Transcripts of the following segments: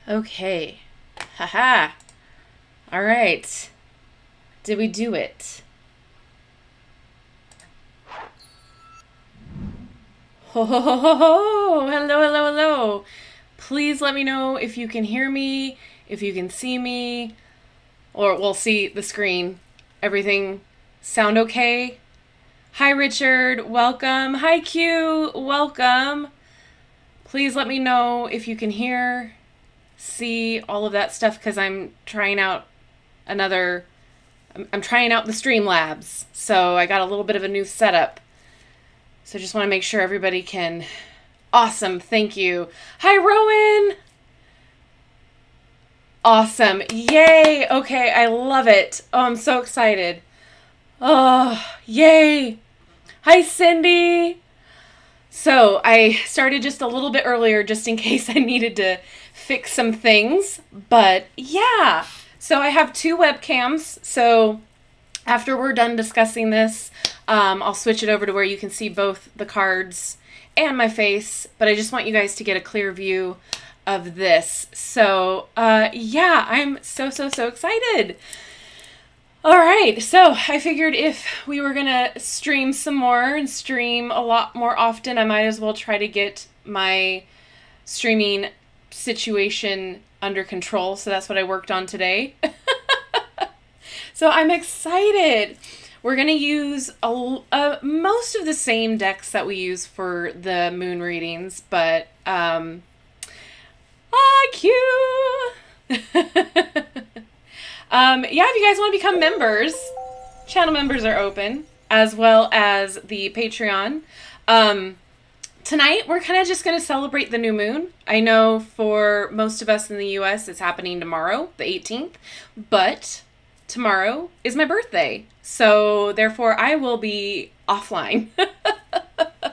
Okay. Haha. All right. Did we do it? Ho ho ho ho ho! Hello, hello, hello. Please let me know if you can hear me, if you can see me, or we'll see the screen. Everything sound okay? Hi, Richard. Welcome. Hi, Q. Welcome. Please let me know if you can hear, see all of that stuff because I'm trying out another. I'm trying out the Streamlabs, so I got a little bit of a new setup. So just want to make sure everybody can. Awesome. Thank you. Hi, Rowan. Awesome. Yay. Okay, I love it. Oh, I'm so excited. Oh, yay. Hi, Cindy. So I started just a little bit earlier just in case I needed to fix some things. But yeah, so I have two webcams. So after we're done discussing this, I'll switch it over to where you can see both the cards and my face. But I just want you guys to get a clear view of this. So yeah, I'm so excited. All right, so I figured if we were gonna stream some more and stream a lot more often, I might as well try to get my streaming situation under control. So that's what I worked on today. So I'm excited. We're gonna use most of the same decks that we use for the moon readings, but cute. Yeah, if you guys want to become members, channel members are open, as well as the Patreon. Tonight, we're kind of just going to celebrate the new moon. I know for most of us in the U.S., it's happening tomorrow, the 18th, but tomorrow is my birthday. So, therefore, I will be offline.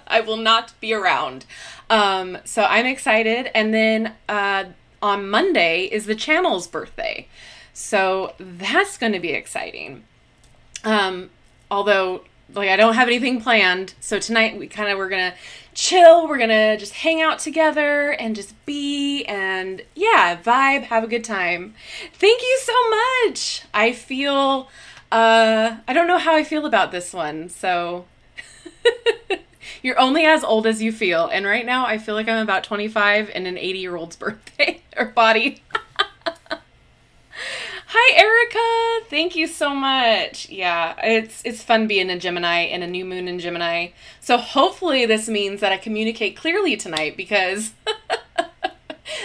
I will not be around. So, I'm excited. And then on Monday is the channel's birthday. So that's going to be exciting. Although, like, I don't have anything planned. So tonight we're going to chill. We're going to just hang out together and just be and, yeah, vibe, have a good time. Thank you so much. I feel, I don't know how I feel about this one. So you're only as old as you feel. And right now I feel like I'm about 25 in an 80-year-old's birthday or body. Hi, Erica. Thank you so much. Yeah, it's fun being a Gemini and a new moon in Gemini. So hopefully this means that I communicate clearly tonight because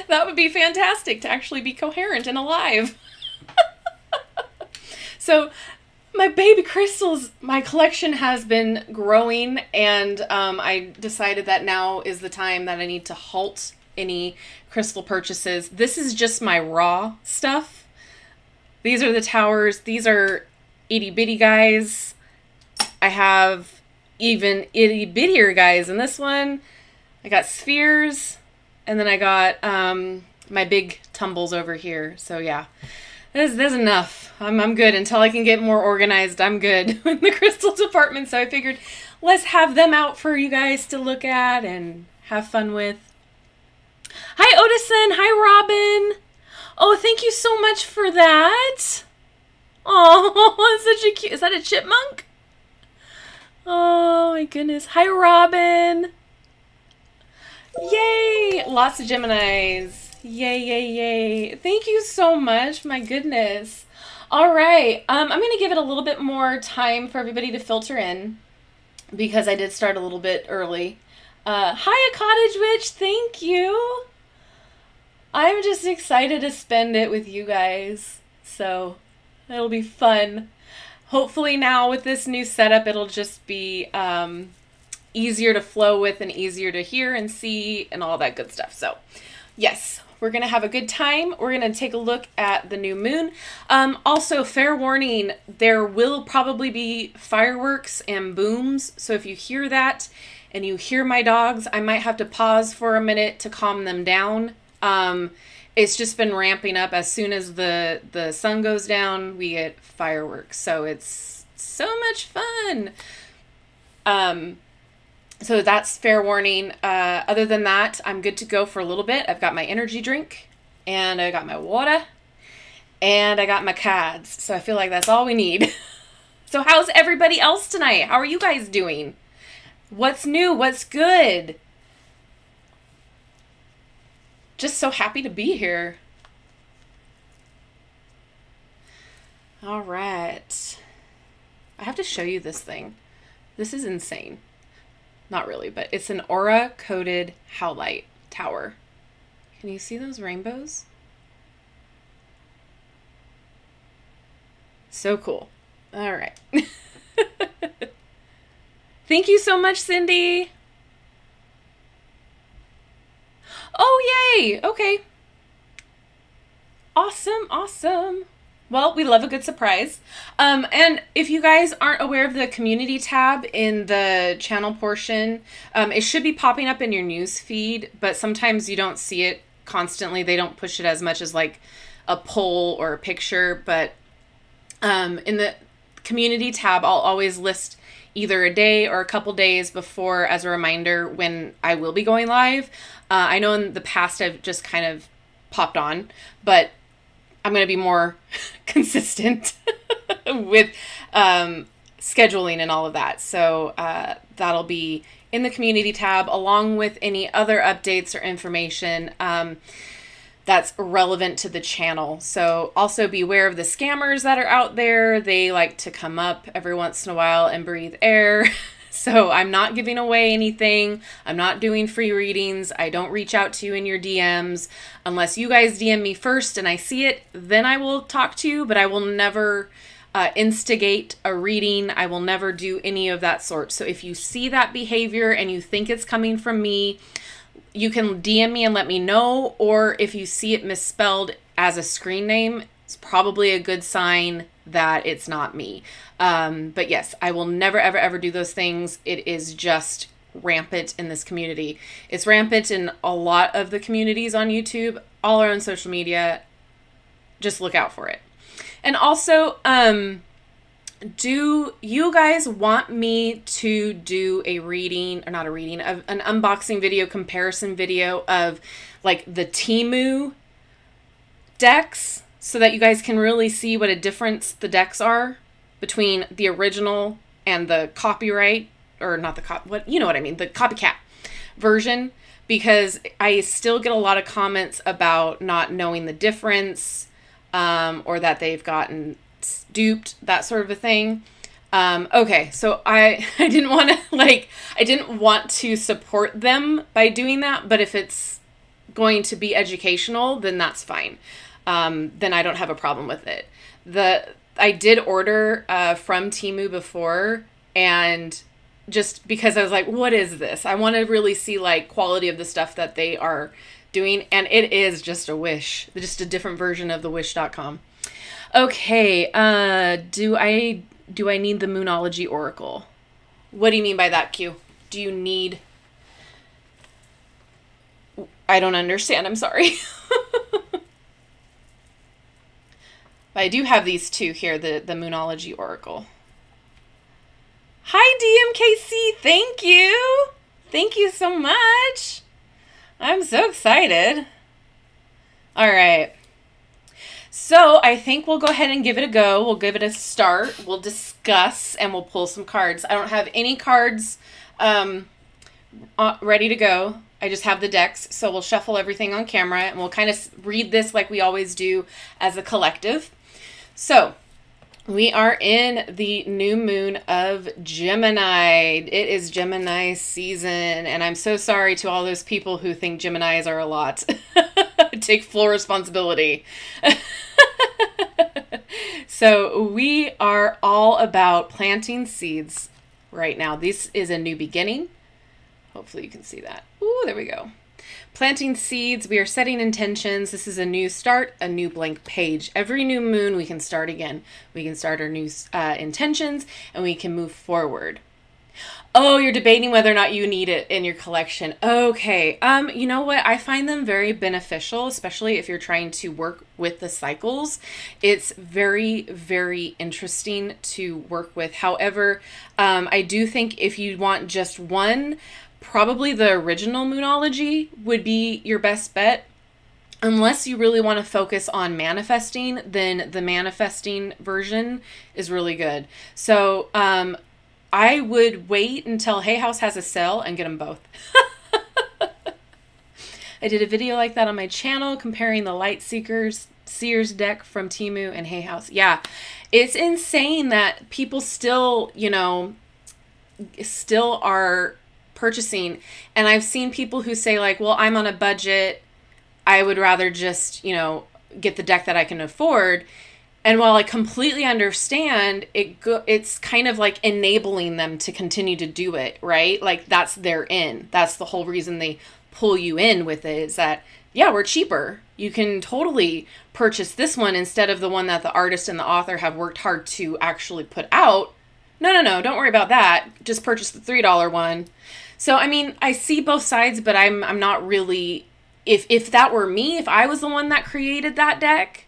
that would be fantastic to actually be coherent and alive. So my baby crystals, my collection has been growing and I decided that now is the time that I need to halt any crystal purchases. This is just my raw stuff. These are the towers. These are itty bitty guys. I have even itty bittier guys in this one. I got spheres. And then I got my big tumbles over here. So yeah, there's enough. I'm good. Until I can get more organized, I'm good in the crystal department. So I figured let's have them out for you guys to look at and have fun with. Hi, Odison. Hi, Robin. Oh, thank you so much for that. Oh, it's such a cute... Is that a chipmunk? Oh, my goodness. Hi, Robin. Yay. Lots of Geminis. Yay, yay, yay. Thank you so much. My goodness. All right. I'm going to give it a little bit more time for everybody to filter in because I did start a little bit early. Hi, a cottage witch. Thank you. I'm just excited to spend it with you guys. So it'll be fun. Hopefully now with this new setup, it'll just be easier to flow with and easier to hear and see and all that good stuff. So yes, we're going to have a good time. We're going to take a look at the new moon. Also, fair warning, there will probably be fireworks and booms. So if you hear that and you hear my dogs, I might have to pause for a minute to calm them down. It's just been ramping up. As soon as the sun goes down, we get fireworks. So it's so much fun. So that's fair warning. Other than that, I'm good to go for a little bit. I've got my energy drink and I got my water, and I got my cards. So I feel like that's all we need. So how's everybody else tonight? How are you guys doing? What's new? What's good? Just so happy to be here. All right. I have to show you this thing. This is insane. Not really, but it's an aura-coated howlite tower. Can you see those rainbows? So cool. All right. Thank you so much, Cindy. Oh, yay. Okay. Awesome. Awesome. Well, we love a good surprise. And if you guys aren't aware of the community tab in the channel portion, it should be popping up in your news feed, but sometimes you don't see it constantly. They don't push it as much as like a poll or a picture, but in the community tab, I'll always list either a day or a couple days before as a reminder when I will be going live. I know in the past I've just kind of popped on, but I'm going to be more consistent with scheduling and all of that. So that'll be in the community tab along with any other updates or information that's relevant to the channel. So also be aware of the scammers that are out there. They like to come up every once in a while and breathe air. So I'm not giving away anything. I'm not doing free readings. I don't reach out to you in your DMs. Unless you guys DM me first and I see it, then I will talk to you, but I will never instigate a reading. I will never do any of that sort. So if you see that behavior and you think it's coming from me, you can DM me and let me know, or if you see it misspelled as a screen name, it's probably a good sign that it's not me. But yes, I will never, ever, ever do those things. It is just rampant in this community. It's rampant in a lot of the communities on YouTube, all our own social media. Just look out for it. And also, do you guys want me to do a reading, or not a reading, of an unboxing video, comparison video of like the Temu decks so that you guys can really see what a difference the decks are between the original and the copyright, or not the what, you know what I mean, the copycat version, because I still get a lot of comments about not knowing the difference, or that they've gotten duped, that sort of a thing. Okay, so I didn't want to I didn't want to support them by doing that, but if it's going to be educational, then that's fine. Then I don't have a problem with it. I did order from Temu before, and just because I was like, what is this? I want to really see like quality of the stuff that they are doing, and it is just a Wish, just a different version of the Wish.com. Okay, do I need the Moonology Oracle? What do you mean by that, Q? Do you need... I don't understand, I'm sorry. But I do have these two here, the Moonology Oracle. Hi, DMKC, thank you! Thank you so much! I'm so excited. All right. So I think we'll go ahead and give it a go. We'll give it a start. We'll discuss and we'll pull some cards. I don't have any cards ready to go. I just have the decks. So we'll shuffle everything on camera and we'll kind of read this like we always do as a collective. So we are in the new moon of Gemini. It is Gemini season, and I'm so sorry to all those people who think Geminis are a lot. Take full responsibility. So we are all about planting seeds right now. This is a new beginning. Hopefully you can see that. Ooh, there we go. Planting seeds, we are setting intentions. This is a new start, a new blank page. Every new moon, we can start again. We can start our new intentions, and we can move forward. Oh, you're debating whether or not you need it in your collection. Okay. You know what? I find them very beneficial, especially if you're trying to work with the cycles. It's very, very interesting to work with. However, I do think if you want just one, probably the original Moonology would be your best bet. Unless you really want to focus on manifesting, then the manifesting version is really good. So I would wait until Hay House has a sale and get them both. I did a video like that on my channel comparing the Light Seers deck from Temu and Hay House. Yeah, it's insane that people still, still are purchasing. And I've seen people who say like, well, I'm on a budget. I would rather just, get the deck that I can afford. And while I completely understand, it's kind of like enabling them to continue to do it, right? Like that's their in. That's the whole reason they pull you in with it, is that, yeah, we're cheaper. You can totally purchase this one instead of the one that the artist and the author have worked hard to actually put out. No, don't worry about that. Just purchase the $3 one. So, I mean, I see both sides, but I'm not really, if that were me, if I was the one that created that deck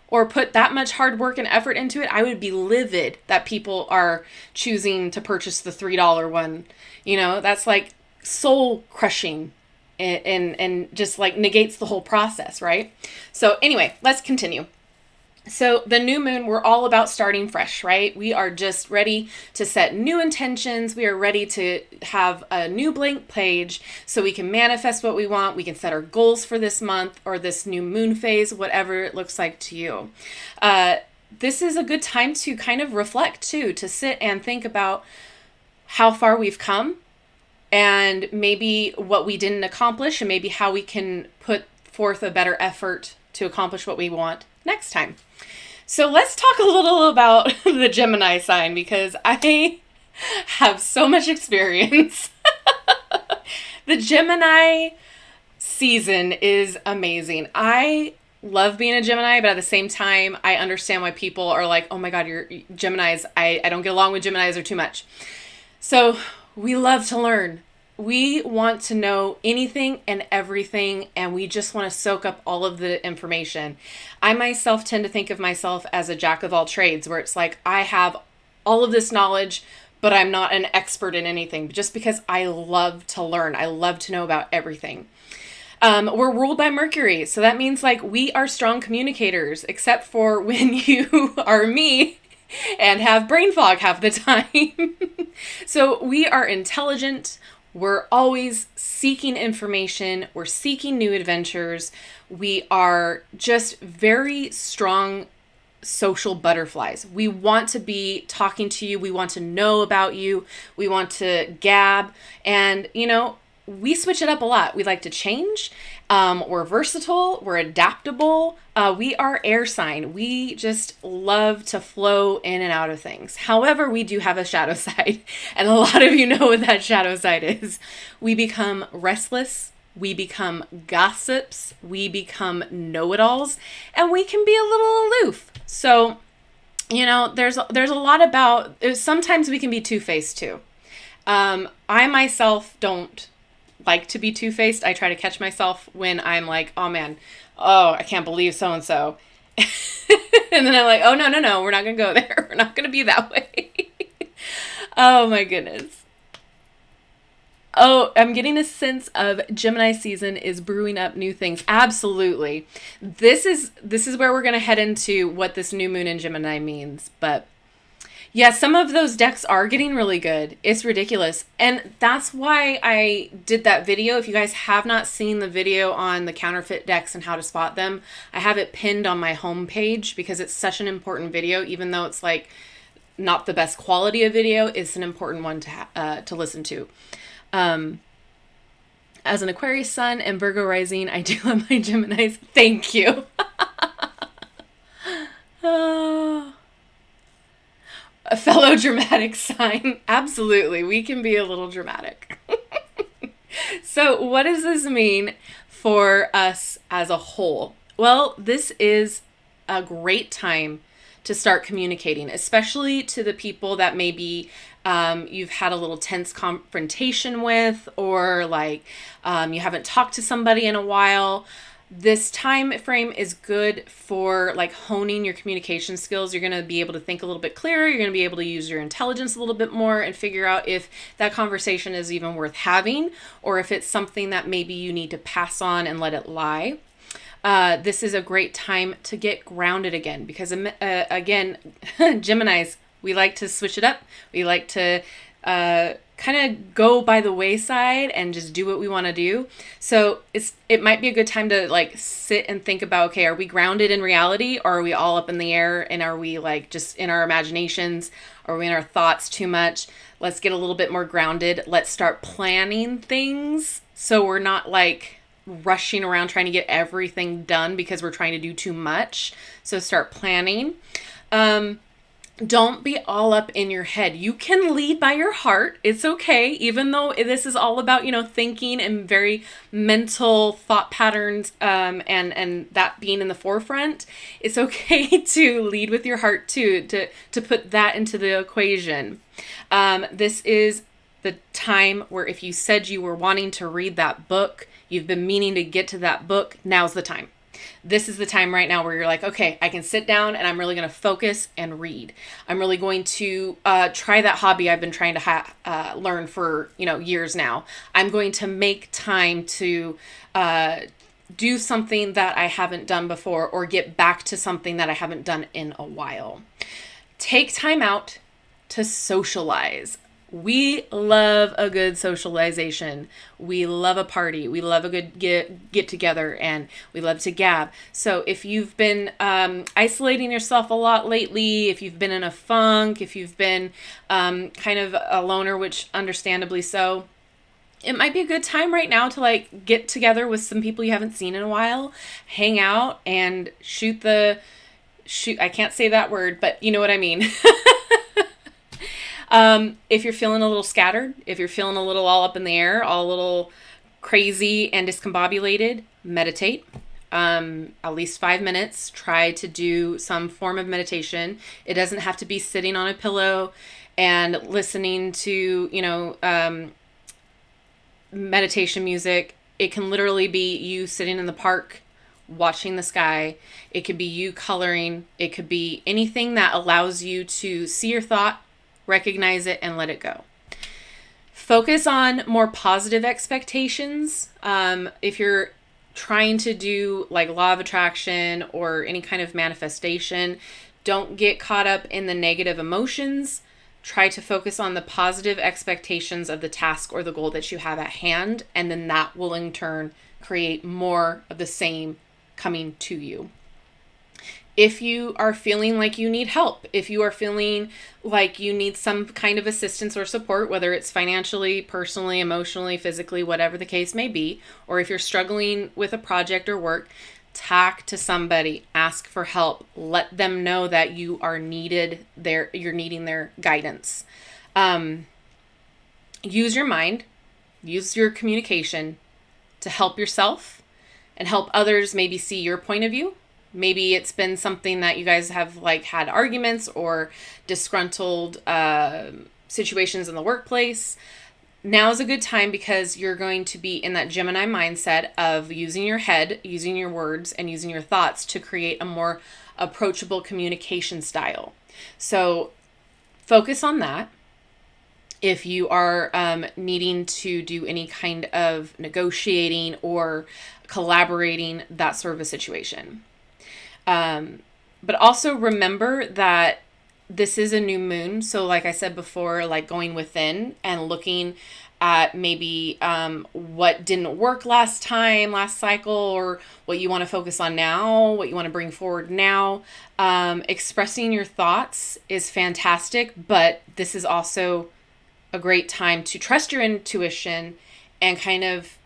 or put that much hard work and effort into it, I would be livid that people are choosing to purchase the $3 one. That's like soul crushing and just like negates the whole process, right? So anyway, let's continue. So the new moon, we're all about starting fresh, right? We are just ready to set new intentions. We are ready to have a new blank page so we can manifest what we want. We can set our goals for this month or this new moon phase, whatever it looks like to you. This is a good time to kind of reflect too, to sit and think about how far we've come and maybe what we didn't accomplish and maybe how we can put forth a better effort to accomplish what we want next time. So let's talk a little about the Gemini sign because I have so much experience. The Gemini season is amazing. I love being a Gemini, but at the same time, I understand why people are like, oh my God, you're Geminis. I don't get along with Geminis, they're too much. So we love to learn. We want to know anything and everything, and we just want to soak up all of the information. I myself tend to think of myself as a jack of all trades, where it's like I have all of this knowledge, but I'm not an expert in anything, just because I love to learn. I love to know about everything. We're ruled by Mercury, so that means like we are strong communicators, except for when you are me and have brain fog half the time. So we are intelligent. We're always seeking information. We're seeking new adventures. We are just very strong social butterflies. We want to be talking to you. We want to know about you. We want to gab. And, we switch it up a lot. We like to change. We're versatile. We're adaptable. We are air sign. We just love to flow in and out of things. However, we do have a shadow side. And a lot of you know what that shadow side is. We become restless. We become gossips. We become know-it-alls. And we can be a little aloof. So, there's a lot about, sometimes we can be two-faced too. I myself don't like to be two-faced. I try to catch myself when I'm like, I can't believe so-and-so. And then I'm like, oh, no, we're not going to go there. We're not going to be that way. Oh my goodness. Oh, I'm getting a sense of Gemini season is brewing up new things. Absolutely. This is where we're going to head into what this new moon in Gemini means. But yeah, some of those decks are getting really good. It's ridiculous. And that's why I did that video. If you guys have not seen the video on the counterfeit decks and how to spot them, I have it pinned on my homepage because it's such an important video. Even though it's like not the best quality of video, it's an important one to listen to. As an Aquarius sun and Virgo rising, I do love my Geminis. Thank you. Oh. A fellow dramatic sign. Absolutely. We can be a little dramatic. So what does this mean for us as a whole? Well, this is a great time to start communicating, especially to the people that maybe you've had a little tense confrontation with, or like you haven't talked to somebody in a while. This time frame is good for like honing your communication skills. You're going to be able to think a little bit clearer. You're going to be able to use your intelligence a little bit more and figure out if that conversation is even worth having, or if it's something that maybe you need to pass on and let it lie. This is a great time to get grounded again because, again, Geminis, we like to switch it up. We like to kind of go by the wayside and just do what we want to do. So it might be a good time to like sit and think about, okay, are we grounded in reality, or are we all up in the air, and are we like just in our imaginations? Are we in our thoughts too much? Let's get a little bit more grounded. Let's start planning things so we're not like rushing around trying to get everything done because we're trying to do too much. So start planning. Don't be all up in your head. You can lead by your heart. It's okay. Even though this is all about, thinking and very mental thought patterns, and that being in the forefront, it's okay to lead with your heart too, to put that into the equation. This is the time where if you said you were wanting to read that book, you've been meaning to get to that book, now's the time. This is the time right now where you're like, okay, I can sit down and I'm really going to focus and read. I'm really going to try that hobby I've been trying to learn for, years now. I'm going to make time to do something that I haven't done before, or get back to something that I haven't done in a while. Take time out to socialize. We love a good socialization. We love a party. We love a good get together, and we love to gab. So if you've been isolating yourself a lot lately, if you've been in a funk, if you've been kind of a loner, which understandably so, it might be a good time right now to like get together with some people you haven't seen in a while, hang out and shoot. I can't say that word, but you know what I mean. If you're feeling a little scattered, if you're feeling a little all up in the air, all a little crazy and discombobulated, meditate. At least 5 minutes. Try to do some form of meditation. It doesn't have to be sitting on a pillow and listening to, meditation music. It can literally be you sitting in the park watching the sky. It could be you coloring. It could be anything that allows you to see your thought, recognize it, and let it go. Focus on more positive expectations. If you're trying to do like law of attraction or any kind of manifestation, don't get caught up in the negative emotions. Try to focus on the positive expectations of the task or the goal that you have at hand, and then that will in turn create more of the same coming to you. If you are feeling like you need help, if you are feeling like you need some kind of assistance or support, whether it's financially, personally, emotionally, physically, whatever the case may be, or if you're struggling with a project or work, talk to somebody, ask for help, let them know that you are needed there, you're needing their guidance. Use your mind, use your communication to help yourself and help others maybe see your point of view. Maybe it's been something that you guys have like had arguments or disgruntled situations in the workplace. Now is a good time because you're going to be in that Gemini mindset of using your head, using your words, and using your thoughts to create a more approachable communication style. So focus on that. If you are needing to do any kind of negotiating or collaborating, that sort of a situation. But also remember that this is a new moon. So like I said before, like going within and looking at maybe what didn't work last cycle, or what you want to focus on now, what you want to bring forward now. Expressing your thoughts is fantastic, but this is also a great time to trust your intuition and kind of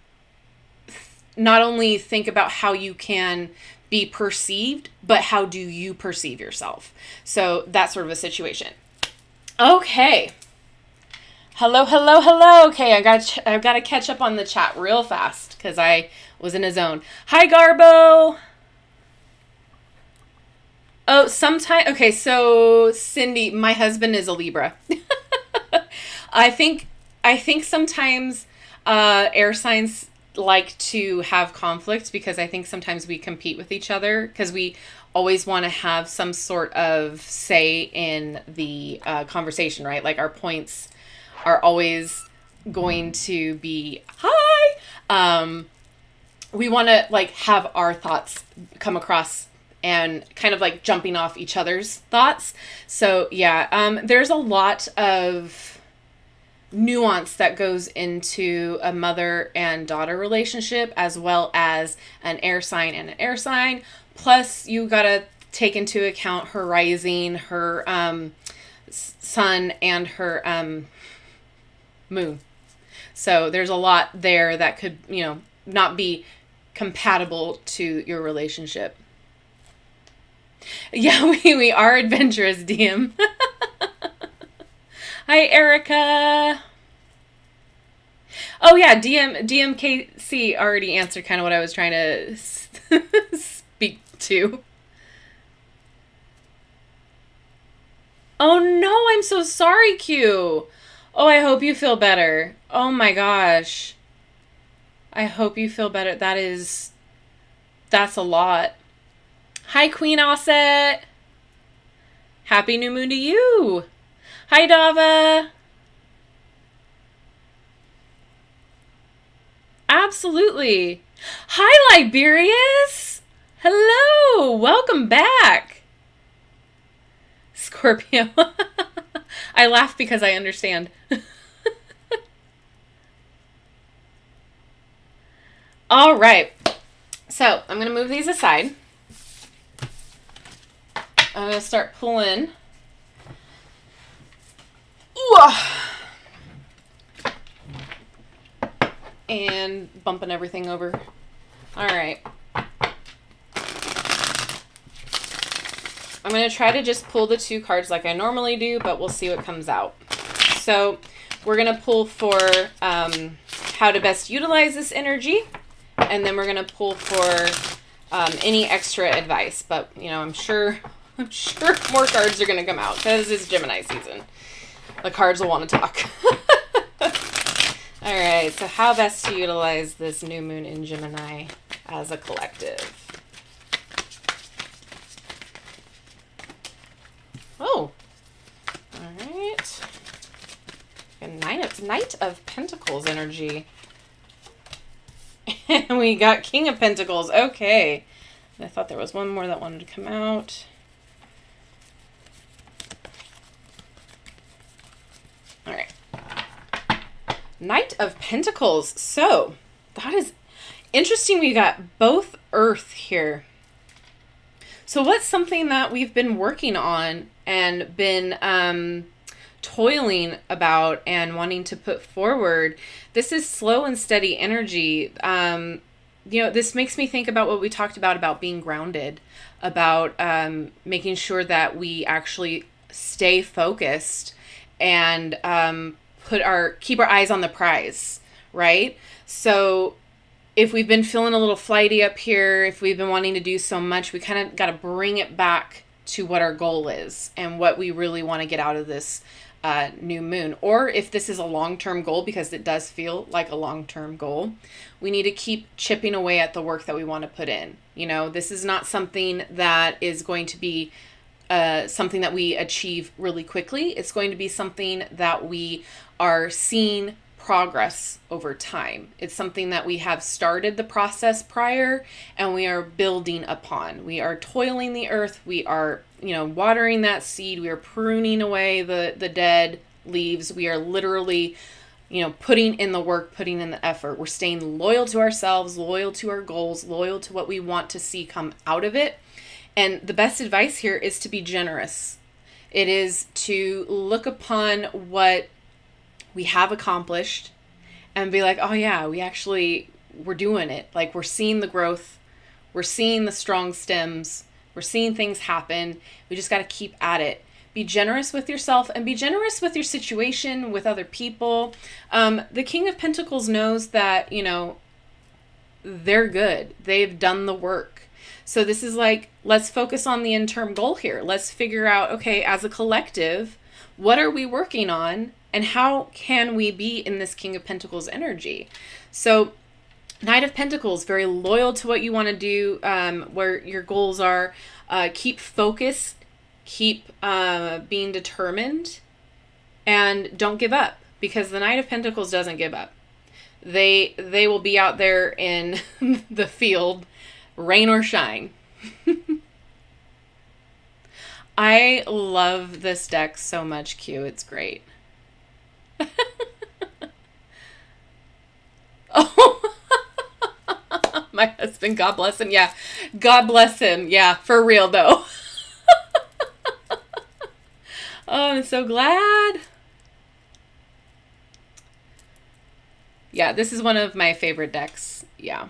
not only think about how you can be perceived, but how do you perceive yourself? So that sort of a situation. Okay. Hello. Okay, I've got to catch up on the chat real fast because I was in a zone. Hi, Garbo. Oh, okay, so Cindy, my husband is a Libra. I think sometimes air signs like to have conflict because I think sometimes we compete with each other because we always want to have some sort of say in the conversation, right? Like our points are always going to be high. we want to like have our thoughts come across and kind of like jumping off each other's thoughts. So yeah, there's a lot of nuance that goes into a mother and daughter relationship, as well as an air sign and an air sign. Plus, you gotta take into account her rising, her sun, and her moon. So there's a lot there that could, not be compatible to your relationship. Yeah, we are adventurous, DM. Hi, Erica. Oh yeah, DMKC already answered kind of what I was trying to speak to. Oh no, I'm so sorry, Q. Oh, I hope you feel better. Oh my gosh. I hope you feel better. That's a lot. Hi, Queen Osset. Happy new moon to you. Hi, Dava. Absolutely. Hi, Liberius. Hello. Welcome back. Scorpio. I laugh because I understand. All right. So I'm going to move these aside. I'm going to start pulling. And bumping everything over. All right. I'm going to try to just pull the 2 cards like I normally do, but we'll see what comes out. So we're going to pull for how to best utilize this energy. And then we're going to pull for any extra advice. But, I'm sure more cards are going to come out because it's Gemini season. The cards will want to talk. All right, so how best to utilize this new moon in Gemini as a collective? Oh, all right. A Knight of Pentacles energy. And we got King of Pentacles. Okay. I thought there was one more that wanted to come out. All right. Knight of Pentacles. So, that is interesting. We got both Earth here. So what's something that we've been working on and been toiling about and wanting to put forward? This is slow and steady energy. This makes me think about what we talked about being grounded, about making sure that we actually stay focused and keep our eyes on the prize, right? So if we've been feeling a little flighty up here, if we've been wanting to do so much, we kind of got to bring it back to what our goal is and what we really want to get out of this new moon. Or if this is a long-term goal, because it does feel like a long-term goal, we need to keep chipping away at the work that we want to put in. This is not something that is going to be something that we achieve really quickly. It's going to be something that we are seeing progress over time. It's something that we have started the process prior and we are building upon. We are toiling the earth. We are, watering that seed. We are pruning away the dead leaves. We are literally, putting in the work, putting in the effort. We're staying loyal to ourselves, loyal to our goals, loyal to what we want to see come out of it. And the best advice here is to be generous. It is to look upon what we have accomplished and be like, oh yeah, we're doing it. Like, we're seeing the growth. We're seeing the strong stems. We're seeing things happen. We just got to keep at it. Be generous with yourself and be generous with your situation, with other people. The King of Pentacles knows that, they're good. They've done the work. So this is like, let's focus on the interim goal here. Let's figure out, okay, as a collective, what are we working on and how can we be in this King of Pentacles energy? So Knight of Pentacles, very loyal to what you want to do, where your goals are. Keep focused, keep being determined, and don't give up, because the Knight of Pentacles doesn't give up. They will be out there in the field, rain or shine. I love this deck so much, Q. It's great. Oh, my husband, God bless him. Yeah, God bless him. Yeah, for real though. Oh, I'm so glad. Yeah, this is one of my favorite decks. Yeah.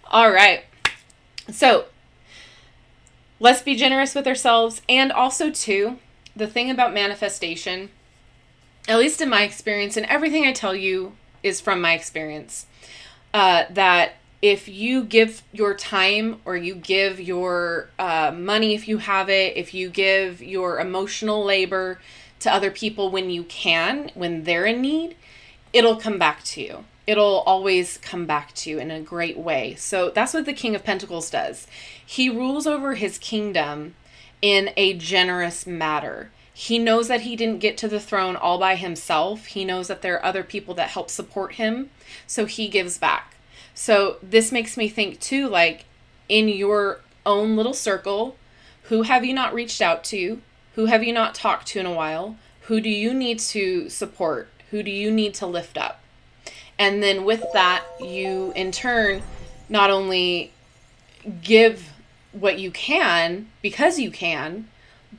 All right. So let's be generous with ourselves. And also, too, the thing about manifestation, at least in my experience, and everything I tell you is from my experience, that if you give your time or you give your money, if you have it, if you give your emotional labor to other people when you can, when they're in need, it'll come back to you. It'll always come back to you in a great way. So that's what the King of Pentacles does. He rules over his kingdom in a generous manner. He knows that he didn't get to the throne all by himself. He knows that there are other people that help support him. So he gives back. So this makes me think too, like in your own little circle, who have you not reached out to? Who have you not talked to in a while? Who do you need to support? Who do you need to lift up? And then with that, you in turn not only give what you can because you can,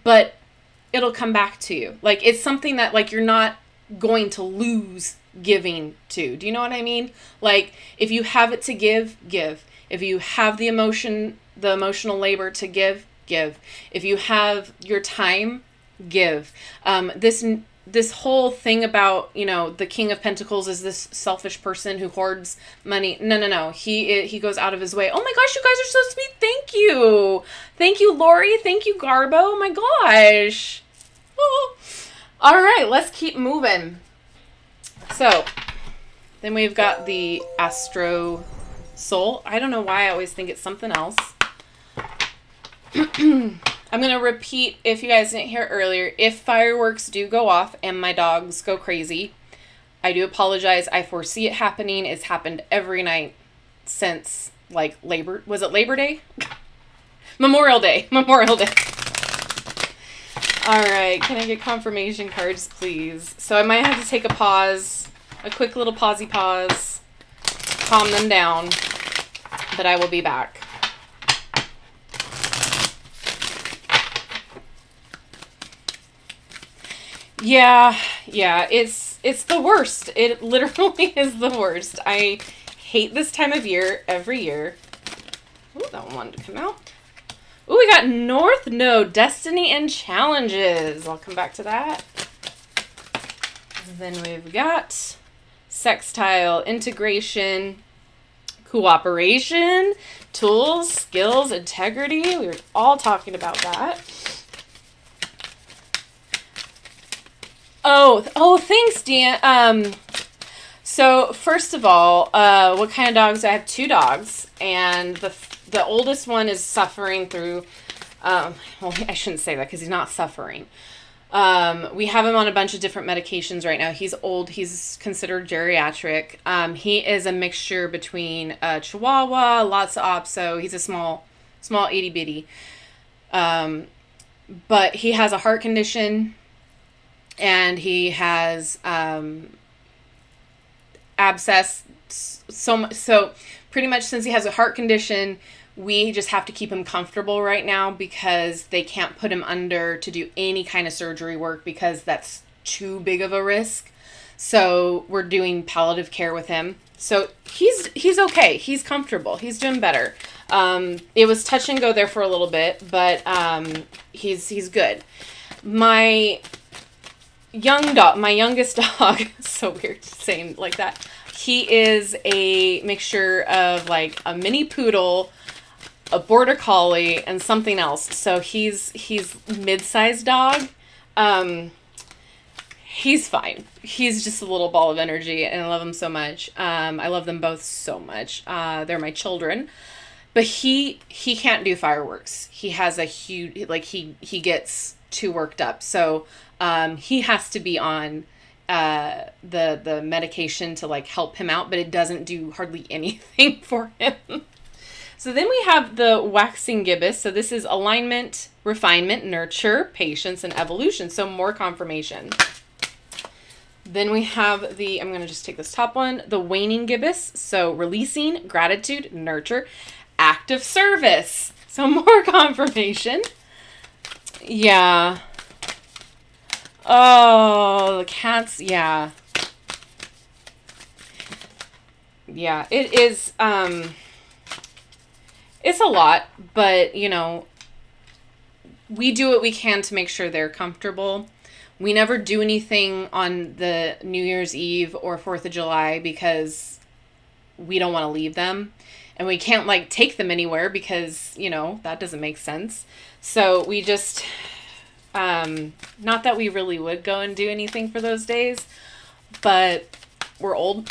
but it'll come back to you. Like it's something that like you're not going to lose giving to. Do you know what I mean? Like if you have it to give, give. If you have the emotional labor to give, give. If you have your time, give. This whole thing about, you know, the King of Pentacles is this selfish person who hoards money. No. He goes out of his way. Oh my gosh, you guys are so sweet. Thank you. Thank you, Lori. Thank you, Garbo. Oh my gosh. Oh. All right, let's keep moving. So then we've got the Astro Soul. I don't know why I always think it's something else. I'm going to repeat, if you guys didn't hear earlier, if fireworks do go off and my dogs go crazy, I do apologize. I foresee it happening. It's happened every night since, like, was it Labor Day? Memorial Day. All right, can I get confirmation cards, please? So I might have to take a pause, a quick little pausey pause, calm them down, but I will be back. Yeah, it's the worst. It literally is the worst. I hate this time of year every year. Ooh, that one wanted to come out. Ooh, we got North Node, Destiny and Challenges. I'll come back to that. And then we've got Sextile, Integration, Cooperation, Tools, Skills, Integrity. We were all talking about that. Oh, thanks, Dan. So first of all, what kind of dogs? I have 2 dogs, and the oldest one is suffering through, well, I shouldn't say that because he's not suffering. We have him on a bunch of different medications right now. He's old. He's considered geriatric. He is a mixture between Chihuahua, lots of Opso. He's a small itty bitty. But he has a heart condition. And he has abscess. So pretty much since he has a heart condition, we just have to keep him comfortable right now because they can't put him under to do any kind of surgery work because that's too big of a risk. So we're doing palliative care with him. So he's okay. He's comfortable. He's doing better. It was touch and go there for a little bit, but he's good. My youngest dog, so weird saying like that. He is a mixture of like a mini poodle, a border collie, and something else. So he's mid-sized dog. He's fine. He's just a little ball of energy, and I love him so much. I love them both so much. They're my children. But he can't do fireworks. He has a huge, like he gets too worked up. So he has to be on the medication to like help him out, but it doesn't do hardly anything for him. So then we have the waxing gibbous. So this is alignment, refinement, nurture, patience, and evolution. So more confirmation. Then we have the, I'm going to just take this top one, the waning gibbous. So releasing, gratitude, nurture, active service. So more confirmation. Yeah. Oh, the cats. Yeah. Yeah, it is, it's a lot, but you know, we do what we can to make sure they're comfortable. We never do anything on the New Year's Eve or 4th of July because we don't want to leave them. And we can't like take them anywhere because, you know, that doesn't make sense. So we just, not that we really would go and do anything for those days, but we're old.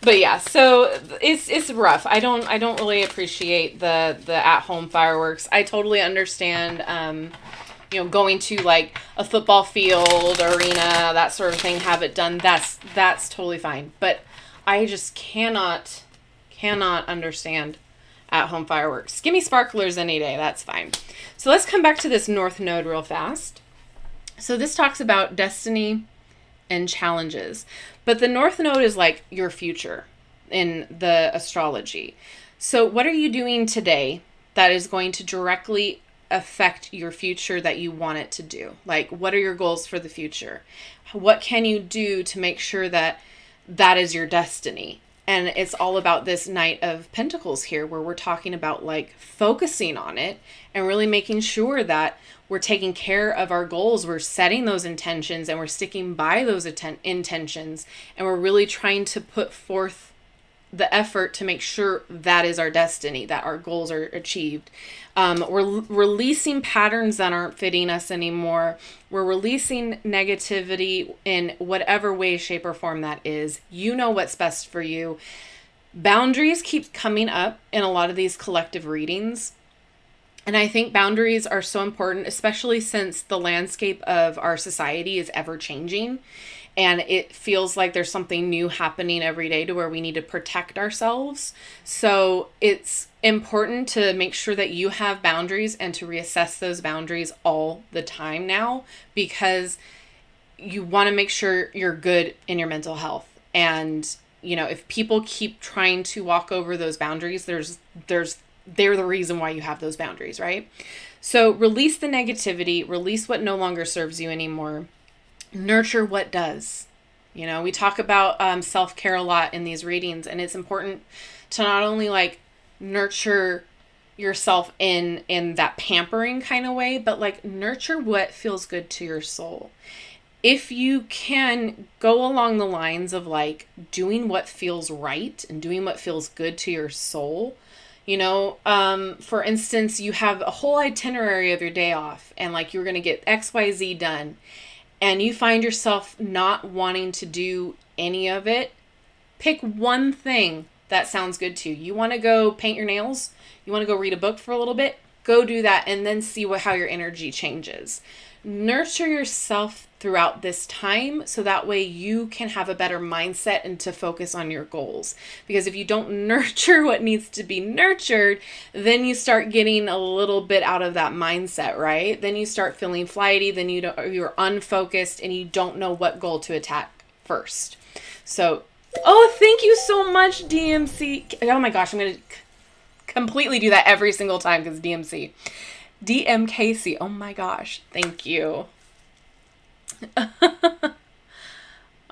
But yeah, so it's rough. I don't really appreciate the at-home fireworks. I totally understand, you know, going to like a football field, arena, that sort of thing, have it done. That's totally fine. But I just cannot understand at-home fireworks. Give me sparklers any day. That's fine. So let's come back to this North Node real fast. So this talks about destiny and challenges. But the North Node is like your future in the astrology. So what are you doing today that is going to directly affect your future that you want it to do? Like, what are your goals for the future? What can you do to make sure that that is your destiny? And it's all about this Knight of Pentacles here, where we're talking about like focusing on it and really making sure that we're taking care of our goals. We're setting those intentions and we're sticking by those intentions. And we're really trying to put forth the effort to make sure that is our destiny, that our goals are achieved. We're releasing patterns that aren't fitting us anymore. We're releasing negativity in whatever way, shape, or form that is. You know what's best for you. Boundaries keep coming up in a lot of these collective readings. And I think boundaries are so important, especially since the landscape of our society is ever changing. And it feels like there's something new happening every day to where we need to protect ourselves. So it's important to make sure that you have boundaries and to reassess those boundaries all the time now, because you want to make sure you're good in your mental health. And, you know, if people keep trying to walk over those boundaries, they're the reason why you have those boundaries, right? So release the negativity, release what no longer serves you anymore. Nurture what does. You know, we talk about self-care a lot in these readings, and it's important to not only like nurture yourself in that pampering kind of way, but like nurture what feels good to your soul. If you can go along the lines of like doing what feels right and doing what feels good to your soul, you know, for instance, you have a whole itinerary of your day off and like you're going to get XYZ done, and you find yourself not wanting to do any of it, pick one thing that sounds good to you. You want to go paint your nails? You want to go read a book for a little bit? Go do that and then see how your energy changes. Nurture yourself throughout this time so that way you can have a better mindset and to focus on your goals. Because if you don't nurture what needs to be nurtured, then you start getting a little bit out of that mindset, right? Then you start feeling flighty, then you're unfocused and you don't know what goal to attack first. So, oh, thank you so much, DMC. Oh my gosh, I'm going to completely do that every single time because DMC. DMKC. Oh my gosh. Thank you.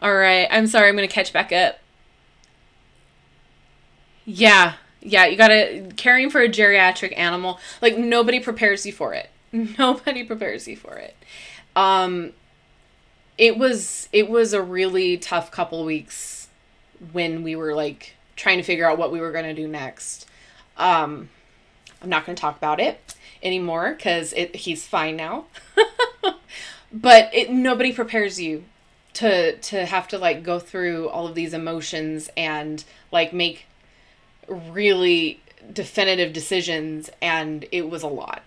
All right. I'm sorry. I'm going to catch back up. Yeah. Yeah. You got to, caring for a geriatric animal, like nobody prepares you for it. Nobody prepares you for it. It was a really tough couple weeks when we were like trying to figure out what we were going to do next. I'm not going to talk about it anymore because he's fine now. But nobody prepares you to have to like go through all of these emotions and like make really definitive decisions, and it was a lot.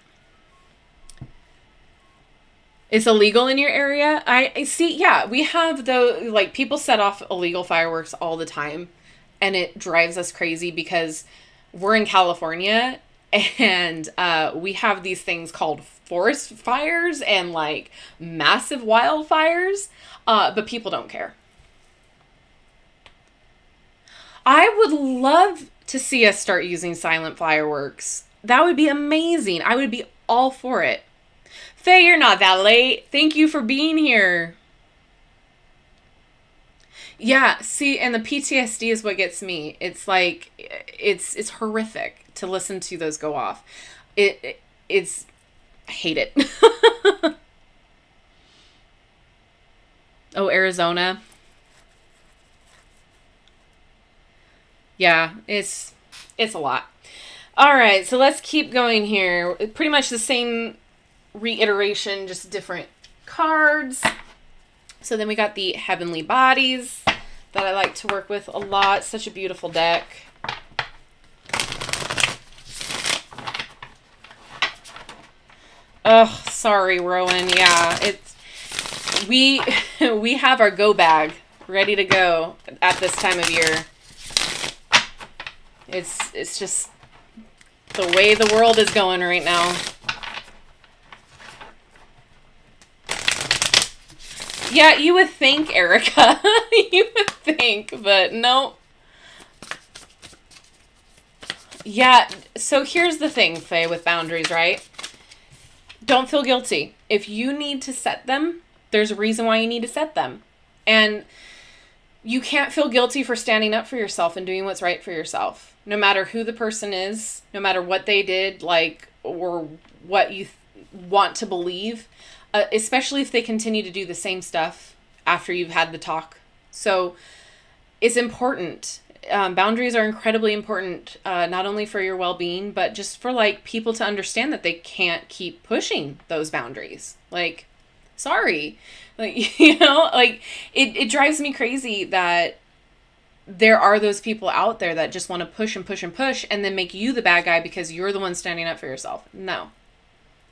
It's illegal in your area? I see. Yeah, we have like people set off illegal fireworks all the time, and it drives us crazy because we're in California and we have these things called forest fires and like massive wildfires, but people don't care. I would love to see us start using silent fireworks. That would be amazing. I would be all for it. Faye, you're not that late. Thank you for being here. Yeah, see, and the PTSD is what gets me. It's like it's horrific to listen to those go off. It's I hate it. Oh, Arizona. Yeah, it's a lot. All right, so let's keep going here. Pretty much the same reiteration, just different cards. So then we got the Heavenly Bodies that I like to work with a lot. Such a beautiful deck. Oh, sorry, Rowan. Yeah, we have our go bag ready to go at this time of year. It's just the way the world is going right now. Yeah, you would think, Erica. You would think, but no. Yeah, so here's the thing, Faye, with boundaries, right? Don't feel guilty. If you need to set them, there's a reason why you need to set them. And you can't feel guilty for standing up for yourself and doing what's right for yourself. No matter who the person is, no matter what they did, like, or what you want to believe. Especially if they continue to do the same stuff after you've had the talk. So it's important. Boundaries are incredibly important, not only for your well-being, but just for like people to understand that they can't keep pushing those boundaries. Like, sorry. Like, you know, like it drives me crazy that there are those people out there that just want to push and push and push and then make you the bad guy because you're the one standing up for yourself. No.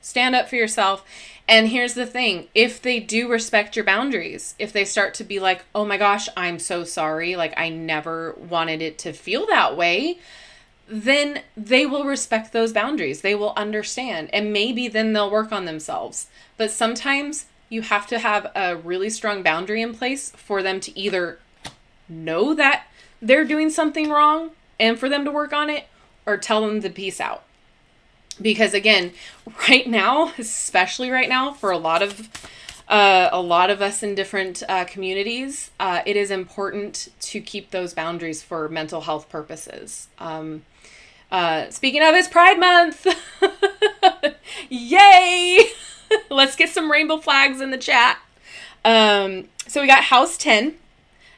Stand up for yourself. And here's the thing. If they do respect your boundaries, if they start to be like, oh my gosh, I'm so sorry. Like, I never wanted it to feel that way. Then they will respect those boundaries. They will understand. And maybe then they'll work on themselves. But sometimes you have to have a really strong boundary in place for them to either know that they're doing something wrong and for them to work on it, or tell them to peace out. Because again, right now, especially right now, for a lot of us in different communities, it is important to keep those boundaries for mental health purposes. Speaking of, it's Pride Month. Yay! Let's get some rainbow flags in the chat. So we got House 10,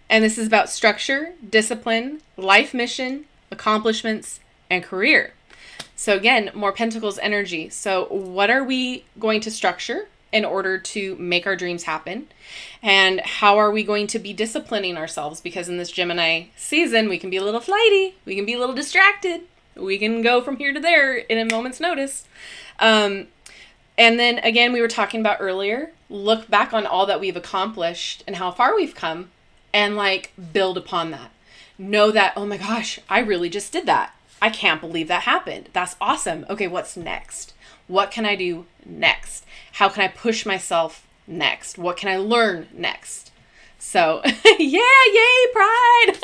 and this is about structure, discipline, life mission, accomplishments, and career. So again, more Pentacles energy. So what are we going to structure in order to make our dreams happen? And how are we going to be disciplining ourselves? Because in this Gemini season, we can be a little flighty. We can be a little distracted. We can go from here to there in a moment's notice. And then again, we were talking about earlier, look back on all that we've accomplished and how far we've come and like build upon that. Know that, oh my gosh, I really just did that. I can't believe that happened. That's awesome. Okay, what's next? What can I do next? How can I push myself next? What can I learn next? So, yeah, yay, Pride!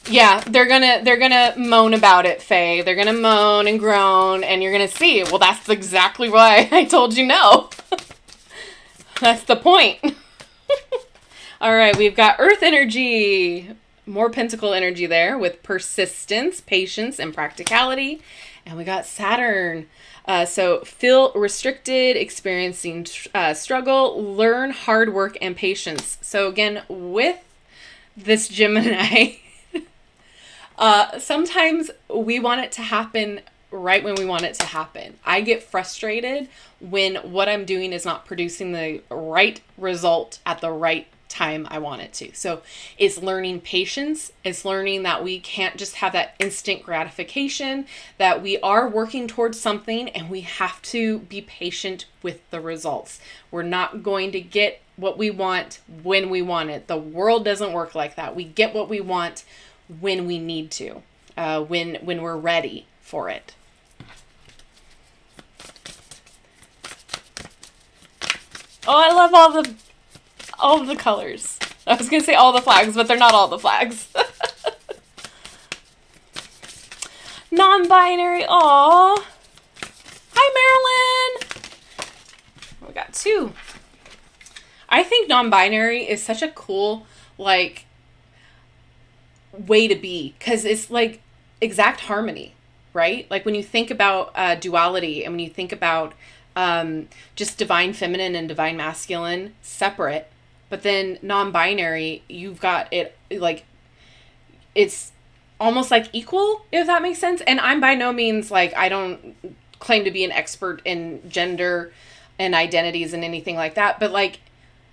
Yeah, they're gonna moan about it, Faye. They're gonna moan and groan, and you're gonna see. Well, that's exactly why I told you no. That's the point. All right, we've got Earth energy, more Pentacle energy there with persistence, patience, and practicality. And we got Saturn. So feel restricted, experiencing struggle, learn hard work and patience. So again, with this Gemini, sometimes we want it to happen right when we want it to happen. I get frustrated when what I'm doing is not producing the right result at the right time I want it to. So it's learning patience. It's learning that we can't just have that instant gratification, that we are working towards something and we have to be patient with the results. We're not going to get what we want when we want it. The world doesn't work like that. We get what we want when we need to, when we're ready for it. Oh, I love all of the colors. I was going to say all the flags, but they're not all the flags. Non-binary. Aw. Hi, Marilyn. We got 2. I think non-binary is such a cool, like, way to be. Because it's, like, exact harmony, right? Like, when you think about duality and when you think about just divine feminine and divine masculine separate, but then non-binary, you've got it like it's almost like equal, if that makes sense. And I'm by no means like, I don't claim to be an expert in gender and identities and anything like that, but like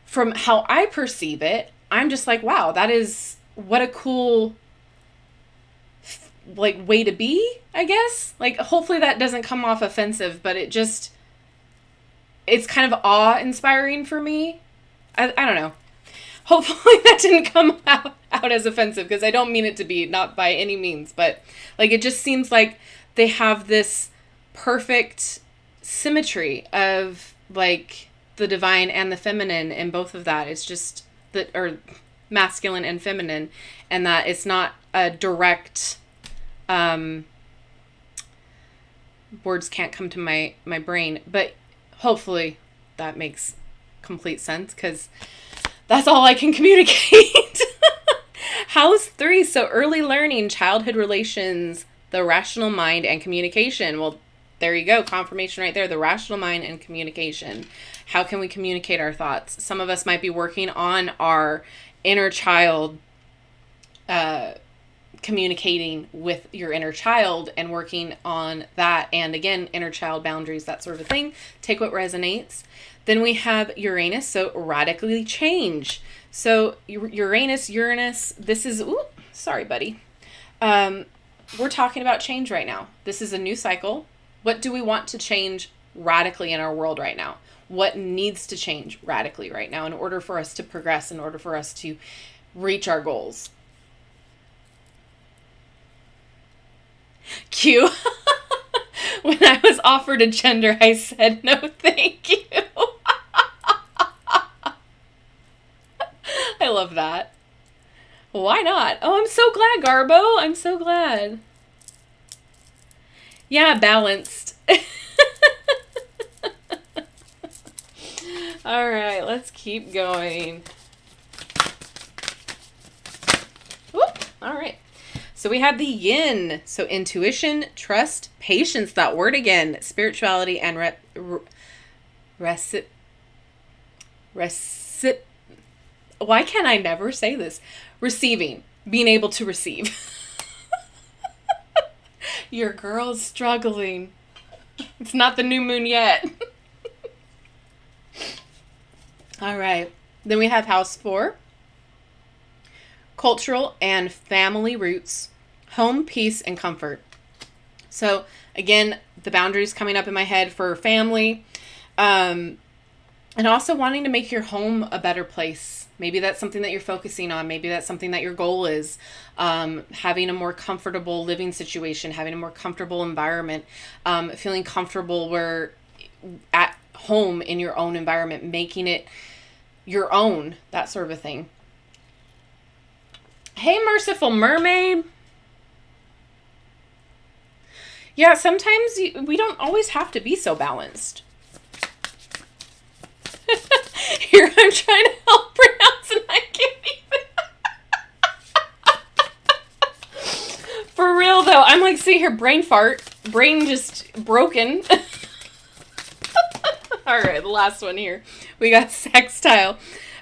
from how I perceive it, I'm just like, wow, that is what a cool like way to be, I guess. Like hopefully that doesn't come off offensive, but it's kind of awe-inspiring for me. I don't know. Hopefully that didn't come out as offensive, because I don't mean it to be, not by any means. But like it just seems like they have this perfect symmetry of like the divine and the feminine in both of that. It's just or masculine and feminine, and that it's not a direct words can't come to my brain, but hopefully that makes complete sense, because that's all I can communicate. House 3, so early learning, childhood relations, the rational mind, and communication. Well, there you go, confirmation right there, the rational mind and communication. How can we communicate our thoughts? Some of us might be working on our inner child, communicating with your inner child and working on that. And again, inner child boundaries, that sort of thing. Take what resonates. Then we have Uranus, so radically change. So Uranus, this is, ooh, sorry, buddy. We're talking about change right now. This is a new cycle. What do we want to change radically in our world right now? What needs to change radically right now in order for us to progress, in order for us to reach our goals? Q. When I was offered a gender, I said no thank you. I love that. Why not? Oh, I'm so glad, Garbo. I'm so glad. Yeah, balanced. All right, let's keep going. Whoop. All right. So we have the yin. So intuition, trust, patience, that word again, spirituality, and why can't I never say this? Receiving, being able to receive. Your girl's struggling. It's not the new moon yet. All right. Then we have house 4. Cultural and family roots, home, peace, and comfort. So again, the boundaries coming up in my head for family, and also wanting to make your home a better place. Maybe that's something that you're focusing on. Maybe that's something that your goal is, having a more comfortable living situation, having a more comfortable environment, feeling comfortable where at home in your own environment, making it your own, that sort of a thing. Hey, Merciful Mermaid. Yeah, sometimes we don't always have to be so balanced. Here, I'm trying to help pronounce and I can't even. For real, though, I'm like sitting here, brain fart. Brain just broken. All right, the last one here. We got sextile.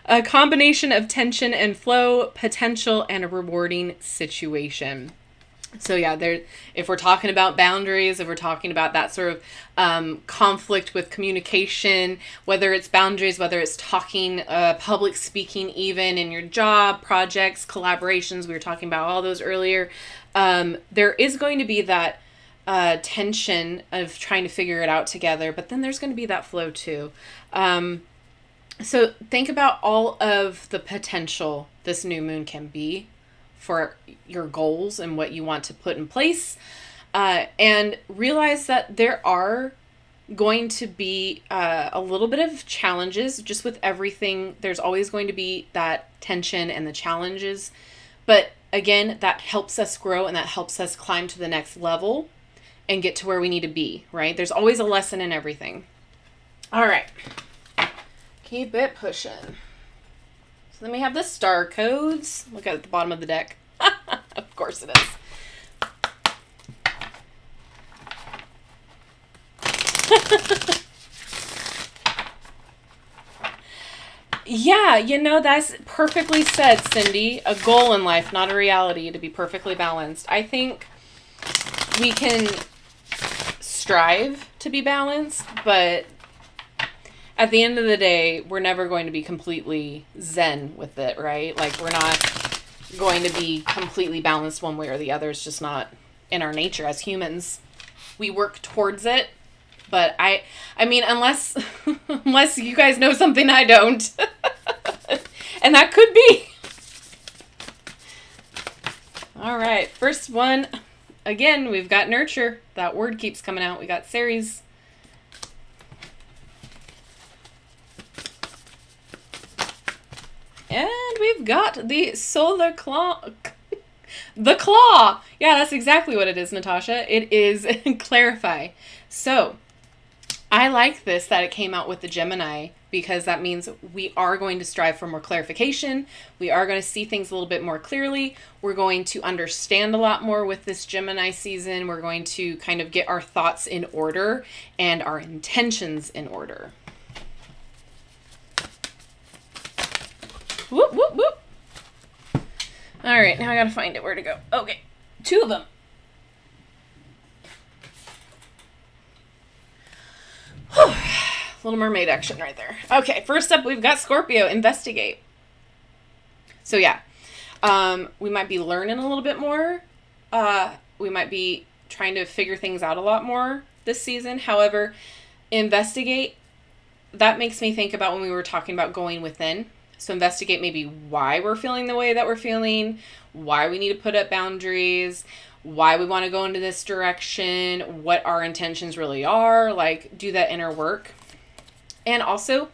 A combination of tension and flow, potential, and a rewarding situation. So yeah, if we're talking about boundaries, if we're talking about that sort of conflict with communication, whether it's boundaries, whether it's talking, public speaking, even in your job, projects, collaborations, we were talking about all those earlier, there is going to be that tension of trying to figure it out together, but then there's going to be that flow too. So think about all of the potential this new moon can be for your goals and what you want to put in place. And realize that there are going to be a little bit of challenges just with everything. There's always going to be that tension and the challenges. But again, that helps us grow and that helps us climb to the next level and get to where we need to be, right? There's always a lesson in everything. All right. Keep it pushing. So then we have the star codes. Look at the bottom of the deck. Of course it is. Yeah, that's perfectly said, Cindy. A goal in life, not a reality, to be perfectly balanced. I think we can strive to be balanced, but at the end of the day, we're never going to be completely zen with it, right? Like, we're not going to be completely balanced one way or the other. It's just not in our nature as humans. We work towards it, but I mean, unless you guys know something I don't, and that could be. All right, first one, again, we've got nurture. That word keeps coming out. We got Ceres. And we've got the solar claw. The claw. Yeah, that's exactly what it is, Natasha. It is clarify. So I like this, that it came out with the Gemini, because that means we are going to strive for more clarification. We are going to see things a little bit more clearly. We're going to understand a lot more with this Gemini season. We're going to kind of get our thoughts in order and our intentions in order. Whoop, whoop, whoop. All right, now I gotta find it. Where to go? Okay, 2 of them. Little mermaid action right there. Okay, first up, we've got Scorpio, investigate. So yeah, we might be learning a little bit more. We might be trying to figure things out a lot more this season. However, investigate, that makes me think about when we were talking about going within. So investigate maybe why we're feeling the way that we're feeling, why we need to put up boundaries, why we want to go into this direction, what our intentions really are, like do that inner work. And also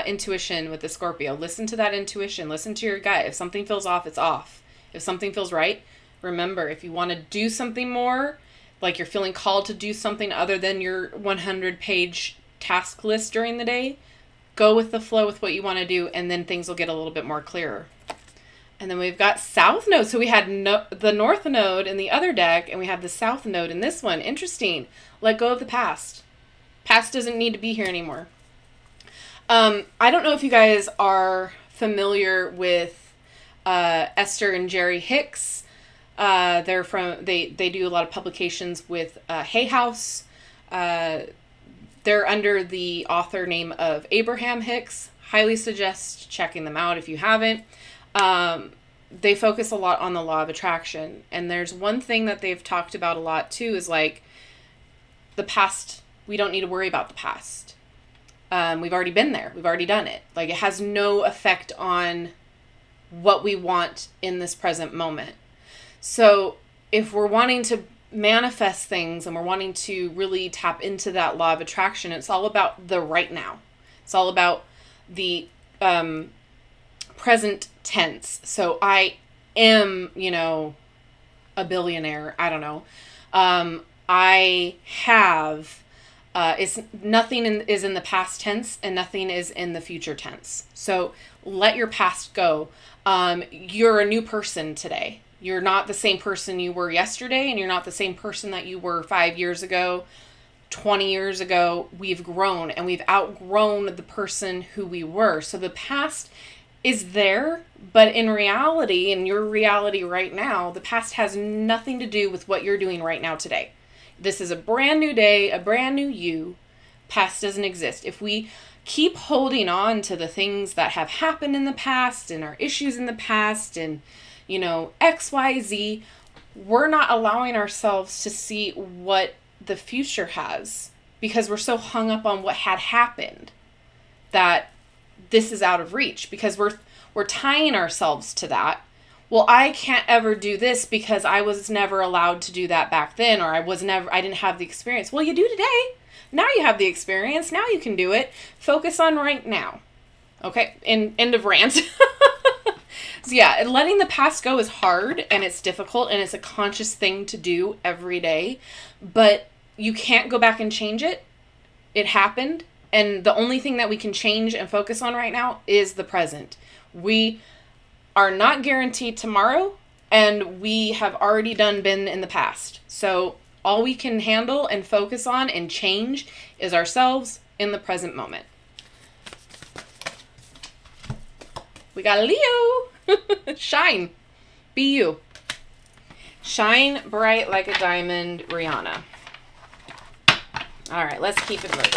intuition with the Scorpio. Listen to that intuition. Listen to your gut. If something feels off, it's off. If something feels right, remember, if you want to do something more, like you're feeling called to do something other than your 100-page task list during the day, go with the flow with what you want to do, and then things will get a little bit more clearer. And then we've got South Node. So we had the North Node in the other deck, and we have the South Node in this one. Interesting. Let go of the past. Past doesn't need to be here anymore. I don't know if you guys are familiar with Esther and Jerry Hicks. They're from, they do a lot of publications with Hay House. They're under the author name of Abraham Hicks. Highly suggest checking them out if you haven't. They focus a lot on the law of attraction. And there's one thing that they've talked about a lot too is like the past. We don't need to worry about the past. We've already been there. We've already done it. Like it has no effect on what we want in this present moment. So if we're wanting to manifest things and we're wanting to really tap into that law of attraction, it's all about the right now. It's all about the present tense. So I am, a billionaire. I don't know. I have, nothing is in the past tense and nothing is in the future tense. So let your past go. You're a new person today. You're not the same person you were yesterday, and you're not the same person that you were 5 years ago, 20 years ago. We've grown, and we've outgrown the person who we were. So the past is there, but in reality, in your reality right now, the past has nothing to do with what you're doing right now today. This is a brand new day, a brand new you. Past doesn't exist. If we keep holding on to the things that have happened in the past and our issues in the past and, X, Y, Z, we're not allowing ourselves to see what the future has because we're so hung up on what had happened that this is out of reach because we're tying ourselves to that. Well, I can't ever do this because I was never allowed to do that back then, or I didn't have the experience. Well, you do today. Now you have the experience. Now you can do it. Focus on right now. Okay, end of rant. So yeah, letting the past go is hard and it's difficult and it's a conscious thing to do every day, but you can't go back and change it. It happened. And the only thing that we can change and focus on right now is the present. We are not guaranteed tomorrow, and we have already been in the past. So all we can handle and focus on and change is ourselves in the present moment. We got a Leo. Shine. Be you. Shine bright like a diamond, Rihanna. All right, let's keep it moving.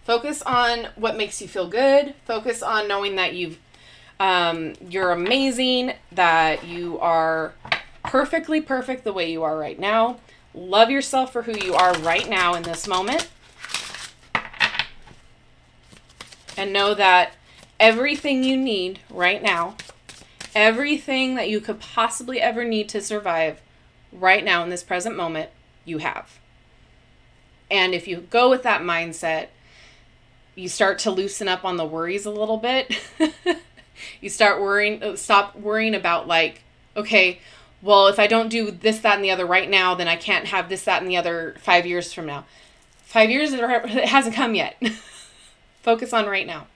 Focus on what makes you feel good. Focus on knowing that you're amazing, that you are perfectly perfect the way you are right now. Love yourself for who you are right now in this moment. And know that everything you need right now, everything that you could possibly ever need to survive right now in this present moment, you have. And if you go with that mindset, you start to loosen up on the worries a little bit. You stop worrying about like, okay, well, if I don't do this, that, and the other right now, then I can't have this, that, and the other 5 years from now. 5 years, it hasn't come yet. Focus on right now.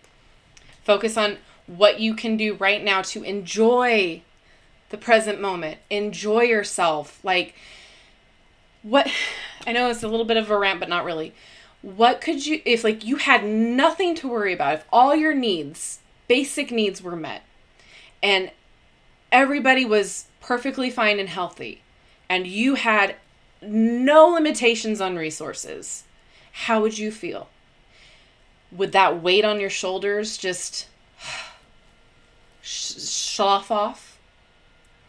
Focus on what you can do right now to enjoy the present moment. Enjoy yourself. Like, what, I know it's a little bit of a rant, but not really. What could you, if like you had nothing to worry about, if all your needs, basic needs were met, and everybody was perfectly fine and healthy, and you had no limitations on resources, how would you feel? Would that weight on your shoulders just slough off?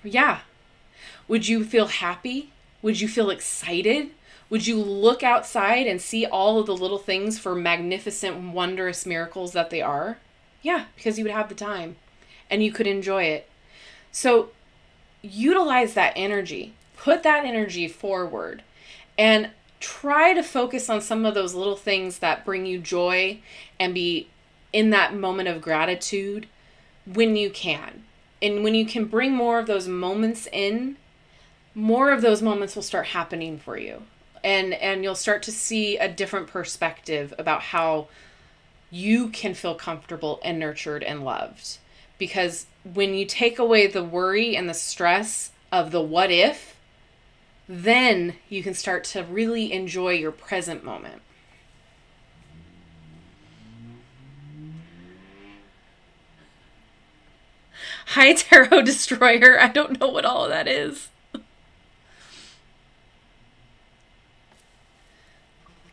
Yeah. Would you feel happy? Would you feel excited? Would you look outside and see all of the little things for magnificent, wondrous miracles that they are? Yeah, because you would have the time and you could enjoy it. So utilize that energy. Put that energy forward and try to focus on some of those little things that bring you joy and be in that moment of gratitude when you can. And when you can bring more of those moments in, more of those moments will start happening for you. And you'll start to see a different perspective about how you can feel comfortable and nurtured and loved. Because when you take away the worry and the stress of the what if, then you can start to really enjoy your present moment. Hi, Tarot Destroyer. I don't know what all of that is.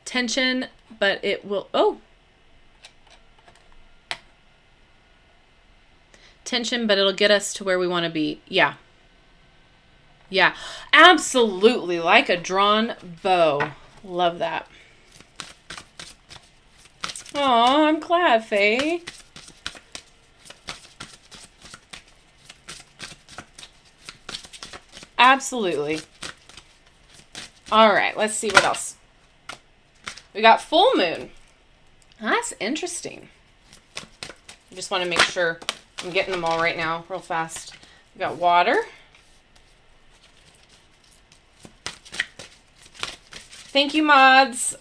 Tension, but it will... Oh! Tension, but it'll get us to where we want to be. Yeah. Yeah. Absolutely. Like a drawn bow. Love that. Aw, I'm glad, Faye. Absolutely. All right, let's see what else. We got full moon. That's interesting. I just want to make sure I'm getting them all right now real fast. We got water. Thank you, mods.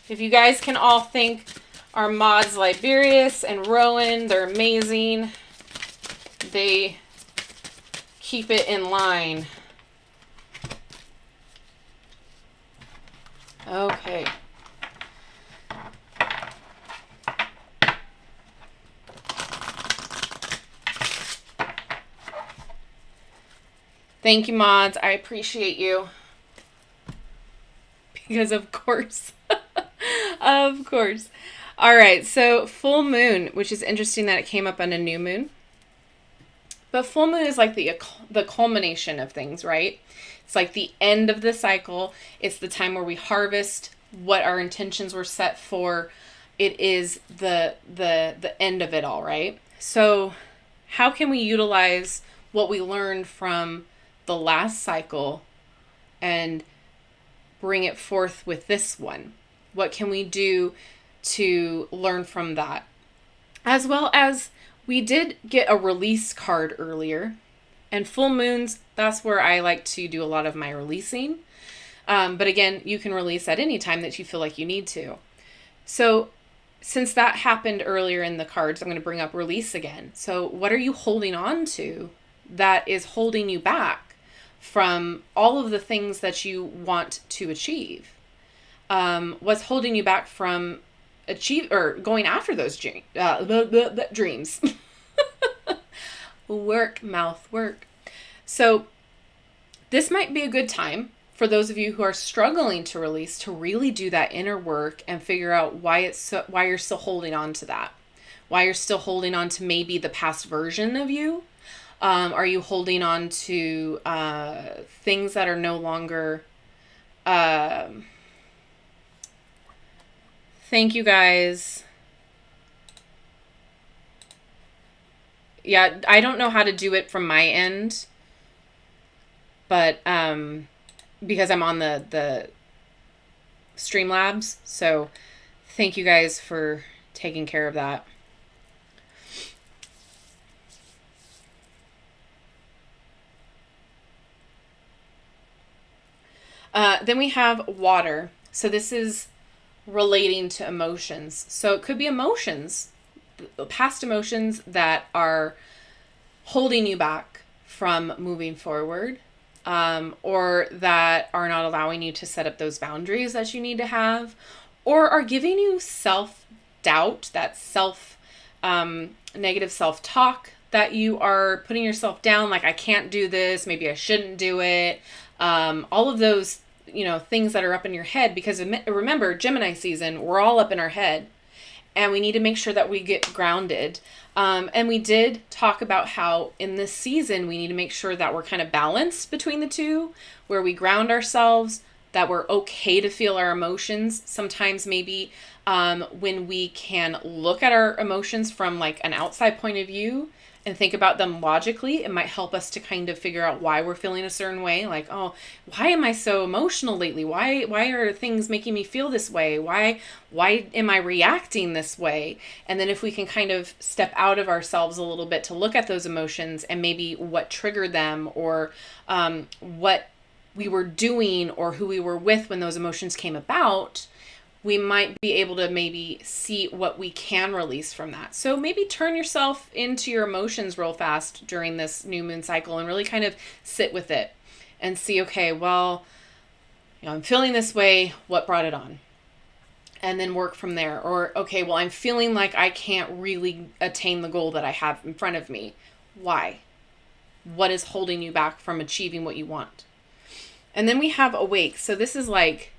If you guys can all thank our mods Liberius and Rowan, they're amazing. They keep it in line. Okay. Thank you, mods. I appreciate you. Because of course. Of course. All right, so full moon, which is interesting that it came up on a new moon. But full moon is like the culmination of things, right? It's like the end of the cycle. It's the time where we harvest what our intentions were set for. It is the end of it all, right? So how can we utilize what we learned from the last cycle and bring it forth with this one? What can we do to learn from that? As well as we did get a release card earlier, and full moons, that's where I like to do a lot of my releasing. But again, you can release at any time that you feel like you need to. So since that happened earlier in the cards, I'm going to bring up release again. So what are you holding on to that is holding you back from all of the things that you want to achieve? What's holding you back from achieve or going after those dreams? Work. So this might be a good time for those of you who are struggling to release to really do that inner work and figure out why you're still holding on to that, why you're still holding on to maybe the past version of you. Are you holding on to things that are no longer thank you guys. Yeah, I don't know how to do it from my end, but because I'm on the Streamlabs, so thank you guys for taking care of that. Then we have water. So this is relating to emotions. So it could be emotions, past emotions that are holding you back from moving forward, or that are not allowing you to set up those boundaries that you need to have, or are giving you self-doubt, that negative self-talk, that you are putting yourself down, like I can't do this, maybe I shouldn't do it. All of those, things that are up in your head, because remember, Gemini season, we're all up in our head and we need to make sure that we get grounded. And we did talk about how in this season, we need to make sure that we're kind of balanced between the two, where we ground ourselves, that we're okay to feel our emotions. Sometimes maybe when we can look at our emotions from like an outside point of view and think about them logically, it might help us to kind of figure out why we're feeling a certain way. Like, oh, why am I so emotional lately? Why are things making me feel this way? Why am I reacting this way? And then if we can kind of step out of ourselves a little bit to look at those emotions and maybe what triggered them, or what we were doing or who we were with when those emotions came about, we might be able to maybe see what we can release from that. So maybe turn yourself into your emotions real fast during this new moon cycle and really kind of sit with it and see, okay, well, I'm feeling this way. What brought it on? And then work from there. Or, okay, well, I'm feeling like I can't really attain the goal that I have in front of me. Why? What is holding you back from achieving what you want? And then we have awake. So this is like,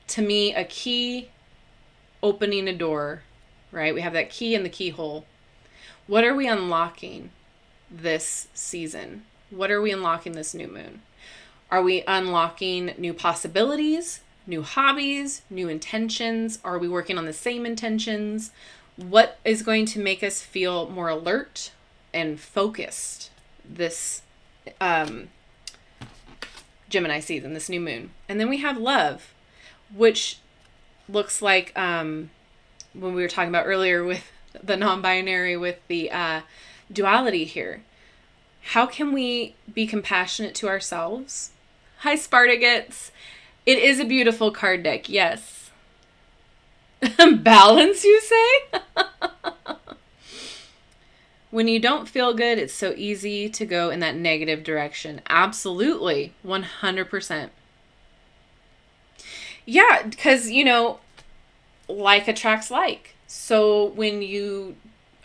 to me, a key opening a door, right? We have that key in the keyhole. What are we unlocking this season? What are we unlocking this new moon? Are we unlocking new possibilities, new hobbies, new intentions? Are we working on the same intentions? What is going to make us feel more alert and focused this Gemini season, this new moon? And then we have love, which looks like when we were talking about earlier with the non-binary, with the duality here. How can we be compassionate to ourselves? Hi, Spartacus. It is a beautiful card deck, yes. Balance, you say? When you don't feel good, it's so easy to go in that negative direction. Absolutely, 100%. Yeah, because, like attracts like. So when you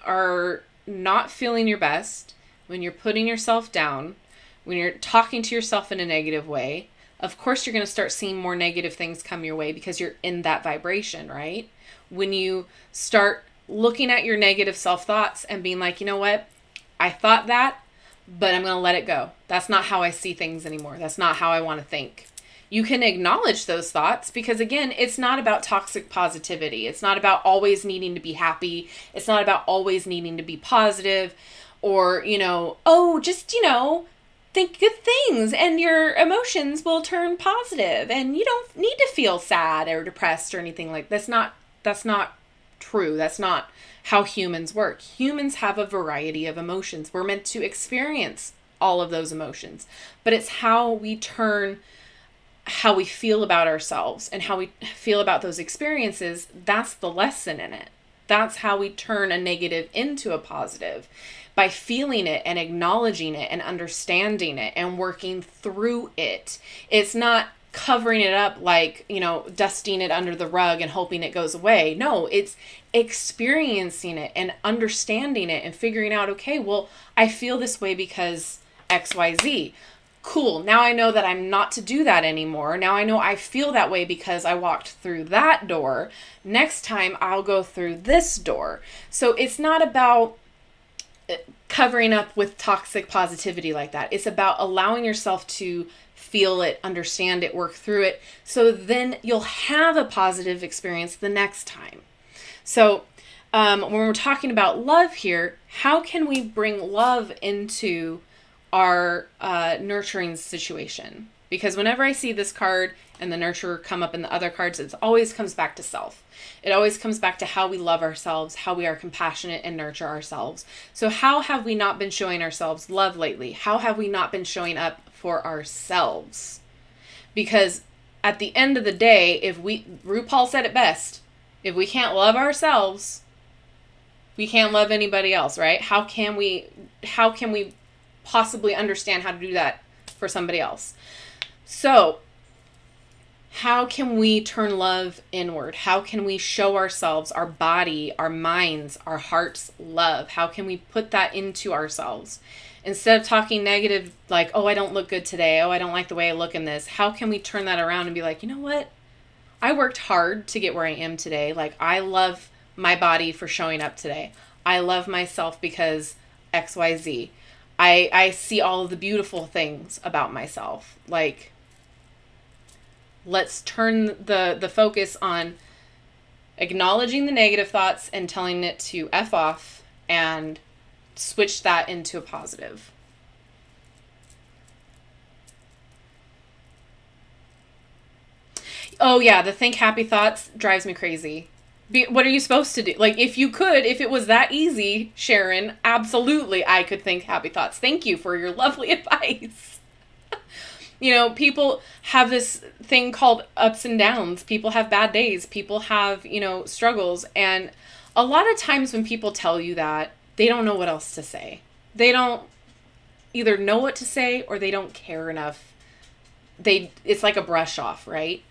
are not feeling your best, when you're putting yourself down, when you're talking to yourself in a negative way, of course you're going to start seeing more negative things come your way because you're in that vibration, right? When you start looking at your negative self-thoughts and being like, you know what? I thought that, but I'm going to let it go. That's not how I see things anymore. That's not how I want to think. You can acknowledge those thoughts because, again, it's not about toxic positivity. It's not about always needing to be happy. It's not about always needing to be positive or, just, think good things and your emotions will turn positive and you don't need to feel sad or depressed or anything like that. That's not true. That's not how humans work. Humans have a variety of emotions. We're meant to experience all of those emotions, but it's how we turn how we feel about ourselves and how we feel about those experiences. That's the lesson in it. That's how we turn a negative into a positive, by feeling it and acknowledging it and understanding it and working through it. It's not covering it up like, dusting it under the rug and hoping it goes away. No, it's experiencing it and understanding it and figuring out, okay, well, I feel this way because XYZ. Cool. Now I know that I'm not to do that anymore. Now I know I feel that way because I walked through that door. Next time I'll go through this door. So it's not about covering up with toxic positivity like that. It's about allowing yourself to feel it, understand it, work through it. So then you'll have a positive experience the next time. So when we're talking about love here, how can we bring love into our nurturing situation? Because whenever I see this card and the nurturer come up in the other cards, it always comes back to self. It always comes back to how we love ourselves, how we are compassionate and nurture ourselves. So how have we not been showing ourselves love lately? How have we not been showing up for ourselves? Because at the end of the day, RuPaul said it best, if we can't love ourselves, we can't love anybody else, right? How can we possibly understand how to do that for somebody else? So how can we turn love inward? How can we show ourselves, our body, our minds, our hearts love? How can we put that into ourselves? Instead of talking negative, like, oh, I don't look good today. Oh, I don't like the way I look in this. How can we turn that around and be like, you know what? I worked hard to get where I am today. Like, I love my body for showing up today. I love myself because XYZ. I see all of the beautiful things about myself. Like, let's turn the focus on acknowledging the negative thoughts and telling it to F off and switch that into a positive. Oh yeah, the think happy thoughts drives me crazy. What are you supposed to do? Like, if it was that easy, Sharon, absolutely I could think happy thoughts. Thank you for your lovely advice. People have this thing called ups and downs. People have bad days. People have, struggles. And a lot of times when people tell you that, they don't know what else to say. They don't either know what to say or they don't care enough. It's like a brush off, right?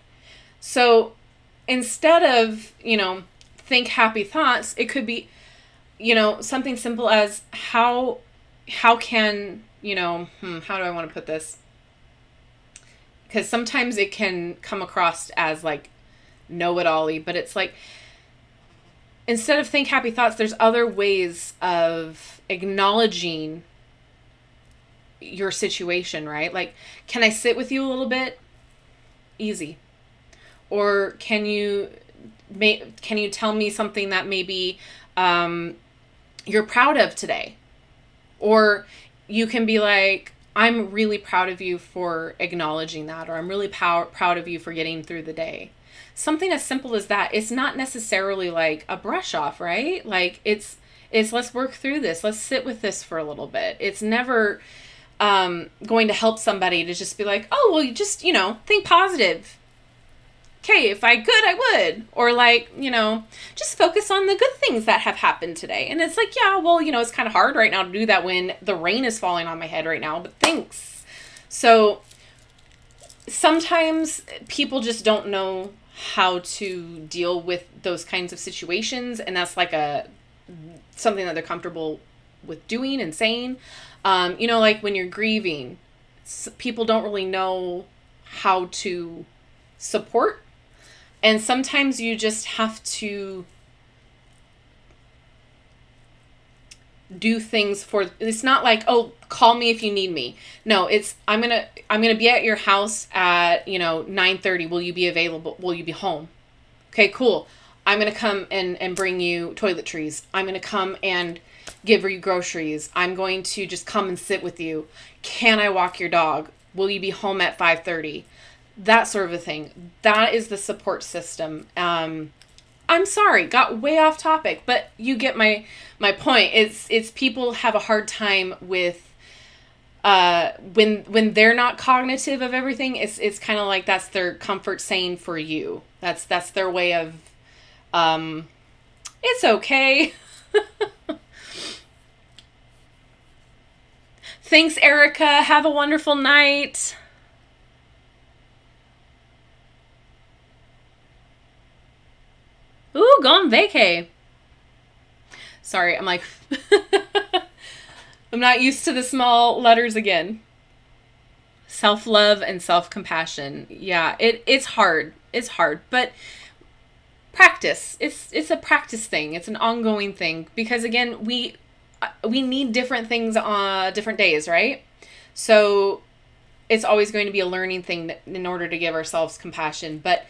So instead of, think happy thoughts, it could be, something simple as how can, how do I want to put this? Because sometimes it can come across as like know-it-all-y, but it's like, instead of think happy thoughts, there's other ways of acknowledging your situation, right? Like, can I sit with you a little bit? Easy. Or can you tell me something that maybe you're proud of today? Or you can be like, I'm really proud of you for acknowledging that, or I'm really proud of you for getting through the day. Something as simple as that. It's not necessarily like a brush off, right? Like it's let's work through this. Let's sit with this for a little bit. It's never going to help somebody to just be like, oh, well, you just, think positive. Okay, if I could, I would. Or like, just focus on the good things that have happened today. And it's like, yeah, well, it's kind of hard right now to do that when the rain is falling on my head right now, but thanks. So sometimes people just don't know how to deal with those kinds of situations. And that's like something that they're comfortable with doing and saying. Like when you're grieving, people don't really know how to support. And sometimes you just have to do things for, it's not like, oh, call me if you need me. No, it's, I'm going to be at your house at, 9:30. Will you be available? Will you be home? Okay, cool. I'm going to come and bring you toiletries. I'm going to come and give you groceries. I'm going to just come and sit with you. Can I walk your dog? Will you be home at 5:30? That sort of a thing. That is the support system. I'm sorry, got way off topic, but you get my point. It's people have a hard time with when they're not cognitive of everything. It's kind of like that's their comfort saying for you. That's their way of it's okay. Thanks, Erica. Have a wonderful night. Ooh, go on vacay. Sorry, I'm like, I'm not used to the small letters again. Self-love and self-compassion. Yeah, it's hard. It's hard, but practice. It's a practice thing. It's an ongoing thing because again, we need different things on different days, right? So it's always going to be a learning thing in order to give ourselves compassion, but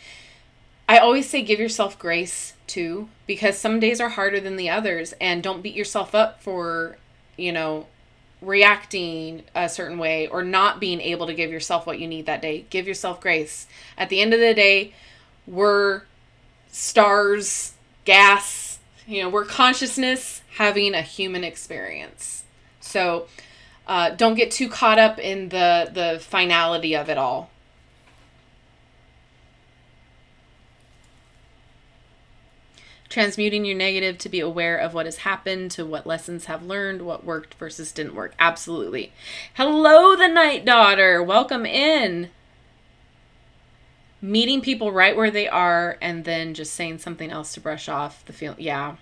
I always say give yourself grace too, because some days are harder than the others, and don't beat yourself up for, reacting a certain way or not being able to give yourself what you need that day. Give yourself grace. At the end of the day, we're stars, gas, we're consciousness having a human experience. So don't get too caught up in the finality of it all. Transmuting your negative to be aware of what has happened, to what lessons have learned, what worked versus didn't work. Absolutely. Hello, the Night Daughter. Welcome in. Meeting people right where they are and then just saying something else to brush off the feeling. Yeah.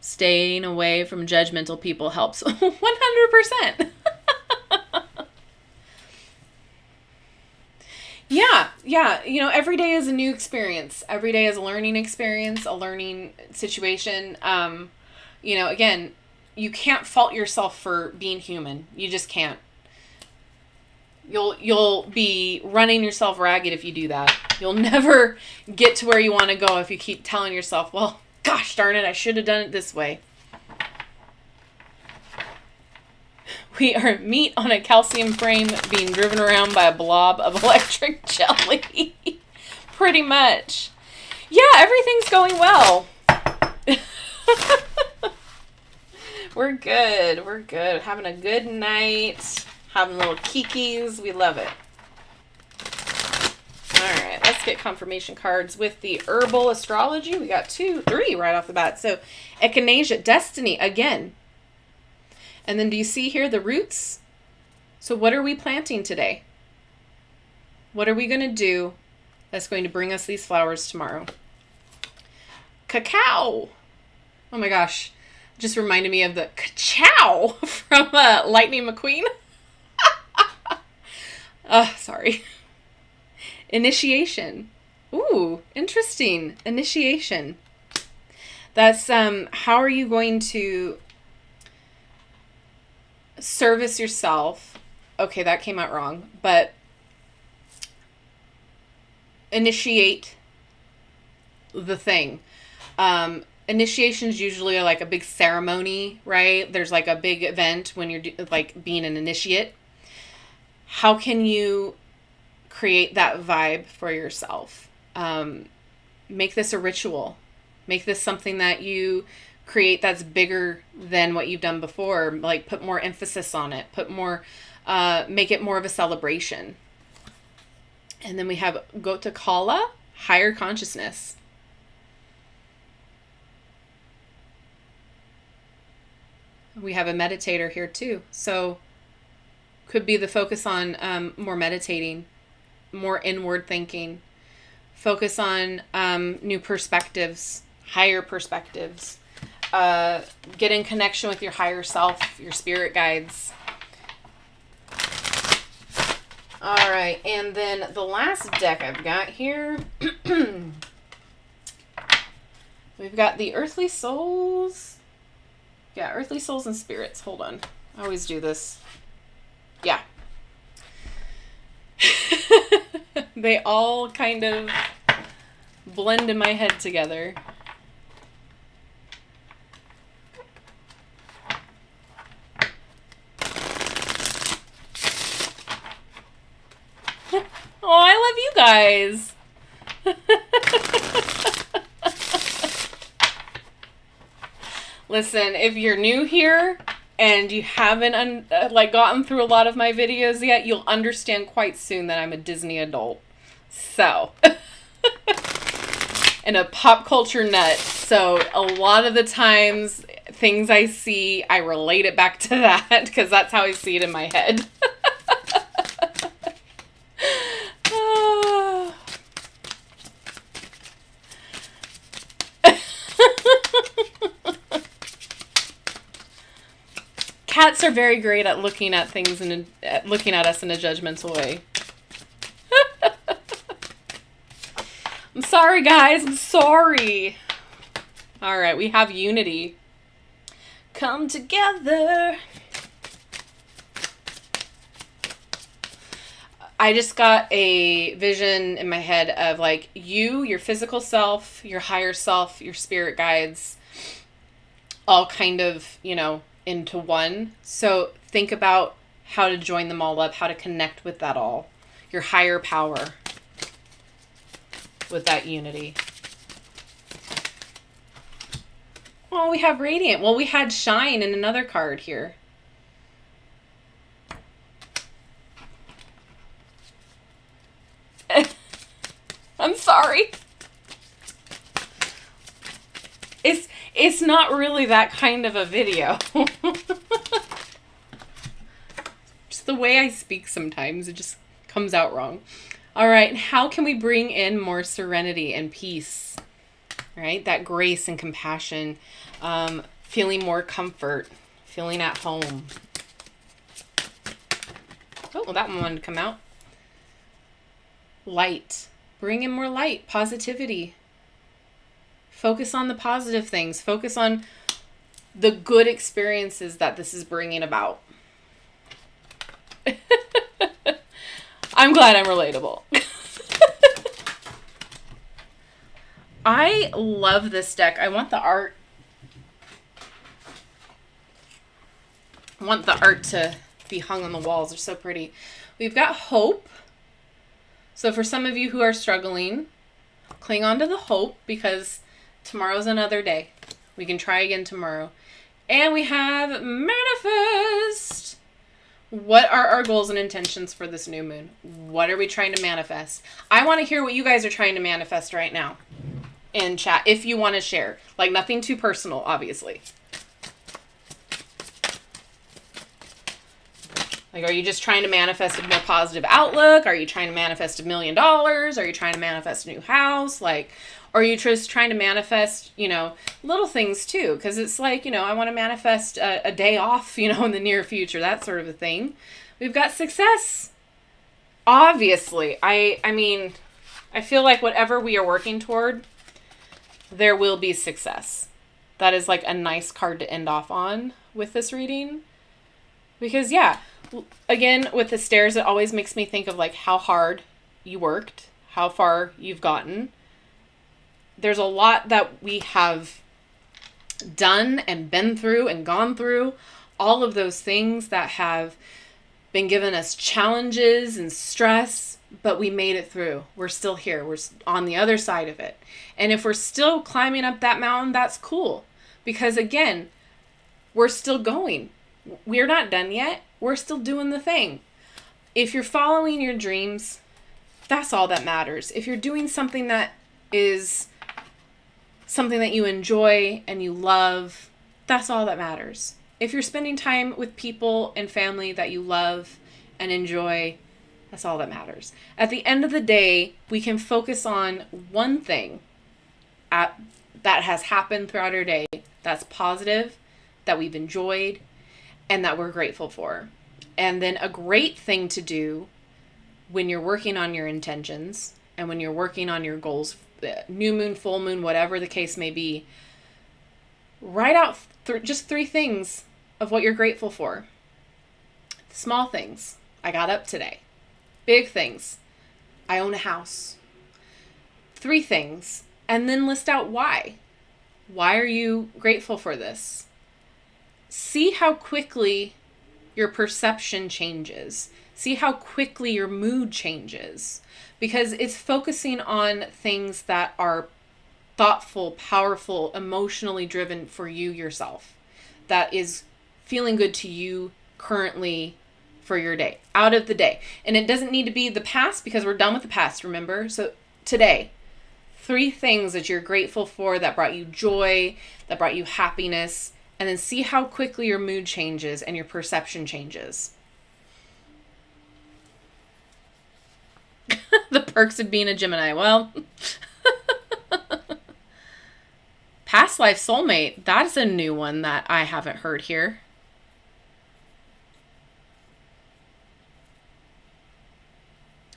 Staying away from judgmental people helps. 100%. Yeah. Every day is a new experience. Every day is a learning experience, a learning situation. Again, you can't fault yourself for being human. You just can't. You'll be running yourself ragged if you do that. You'll never get to where you want to go if you keep telling yourself, well, gosh darn it, I should have done it this way. We are meat on a calcium frame being driven around by a blob of electric jelly. Pretty much. Yeah, everything's going well. We're good. We're good. Having a good night. Having little kikis. We love it. All right, let's get confirmation cards with the herbal astrology. We got 3 right off the bat. So, echinacea, destiny, again. And then do you see here the roots? So what are we planting today? What are we going to do that's going to bring us these flowers tomorrow? Cacao. Oh my gosh. Just reminded me of the ka-chow from Lightning McQueen. Sorry. Initiation. Ooh, interesting. Initiation. That's how are you going to service yourself? Okay, that came out wrong, but initiate the thing. Initiations usually are like a big ceremony, right? There's like a big event when you're like being an initiate. How can you create that vibe for yourself? Make this a ritual. Make this something that you create that's bigger than what you've done before. Like put more emphasis on it. Make it more of a celebration. And then we have Gotakala, higher consciousness. We have a meditator here too. So could be the focus on more meditating, more inward thinking, focus on new perspectives, higher perspectives, get in connection with your higher self, your spirit guides. All right, and then the last deck I've got here, we've got the Earthly Souls. Yeah, Earthly Souls and Spirits. Hold on. I always do this. Yeah. They all kind of blend in my head together. Oh, I love you guys. Listen, if you're new here and you haven't gotten through a lot of my videos yet, you'll understand quite soon that I'm a Disney adult. So, and a pop culture nut. So a lot of the times things I see, I relate it back to that because that's how I see it in my head. Cats are very great at looking at things and looking at us in a judgmental way. I'm sorry, guys. I'm sorry. All right, we have unity. Come together. I just got a vision in my head of like you, your physical self, your higher self, your spirit guides, all kind of, you know, into one. So think about how to join them all up, how to connect with that all, your higher power with that unity. Oh, we have Radiant. Well, we had Shine in another card here. I'm sorry. It's not really that kind of a video. Just the way I speak sometimes, it just comes out wrong. All right, how can we bring in more serenity and peace? Right, that grace and compassion, feeling more comfort, feeling at home. Oh, well, that one wanted to come out. Light. Bring in more light, positivity. Focus on the positive things. Focus on the good experiences that this is bringing about. I'm glad I'm relatable. I love this deck. I want the art. I want the art to be hung on the walls. They're so pretty. We've got Hope. So for some of you who are struggling, cling on to the hope because tomorrow's another day. We can try again tomorrow. And we have Manifest. What are our goals and intentions for this new moon? What are we trying to manifest? I want to hear what you guys are trying to manifest right now in chat, if you want to share. Like, nothing too personal, obviously. Like, are you just trying to manifest a more positive outlook? Are you trying to manifest $1 million? Are you trying to manifest a new house? Like, or are you just trying to manifest, you know, little things too? Because it's like, you know, I want to manifest a day off, you know, in the near future, that sort of a thing. We've got success. Obviously, I mean, I feel like whatever we are working toward, there will be success. That is like a nice card to end off on with this reading. Because, yeah, again, with the stairs, it always makes me think of like how hard you worked, how far you've gotten. There's a lot that we have done and been through and gone through. All of those things that have been given us challenges and stress, but we made it through. We're still here. We're on the other side of it. And if we're still climbing up that mountain, that's cool. Because again, we're still going. We're not done yet. We're still doing the thing. If you're following your dreams, that's all that matters. If you're doing something that is something that you enjoy and you love, that's all that matters. If you're spending time with people and family that you love and enjoy, that's all that matters. At the end of the day, we can focus on one thing that has happened throughout our day that's positive, that we've enjoyed, and that we're grateful for. And then a great thing to do when you're working on your intentions and when you're working on your goals, new moon, full moon, whatever the case may be, write out just 3 things of what you're grateful for. Small things. I got up today. Big things. I own a house. 3 things. And then list out why. Why are you grateful for this? See how quickly your perception changes. See how quickly your mood changes. Because it's focusing on things that are thoughtful, powerful, emotionally driven for you yourself. That is feeling good to you currently for your day, out of the day. And it doesn't need to be the past because we're done with the past, remember? So today, 3 things that you're grateful for that brought you joy, that brought you happiness, and then see how quickly your mood changes and your perception changes. The perks of being a Gemini. Well, past life soulmate. That's a new one that I haven't heard here.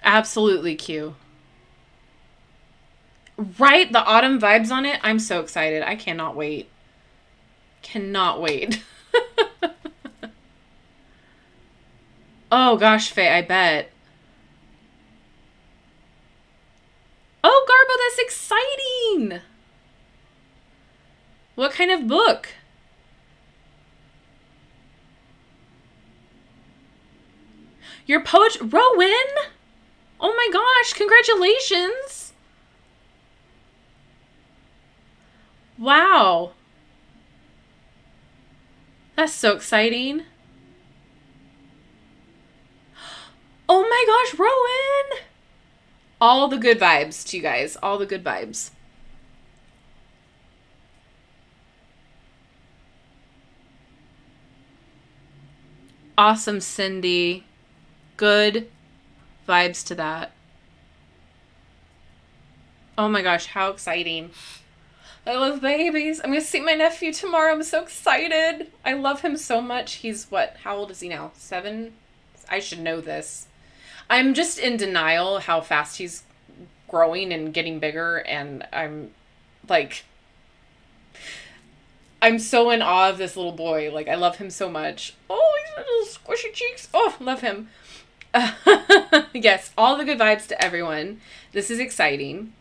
Absolutely, Q. Right? The autumn vibes on it. I'm so excited. I cannot wait. Cannot wait. Oh gosh, Faye, I bet. Oh, Garbo, that's exciting. What kind of book? Your poetry, Rowan? Oh my gosh, congratulations. Wow. That's so exciting. Oh my gosh, Rowan. All the good vibes to you guys. All the good vibes. Awesome, Cindy. Good vibes to that. Oh my gosh, how exciting. I love babies. I'm going to see my nephew tomorrow. I'm so excited. I love him so much. He's what? How old is he now? 7? I should know this. I'm just in denial how fast he's growing and getting bigger. And I'm like, I'm so in awe of this little boy. Like, I love him so much. Oh, he's got little squishy cheeks. Oh, love him. Yes, all the good vibes to everyone. This is exciting.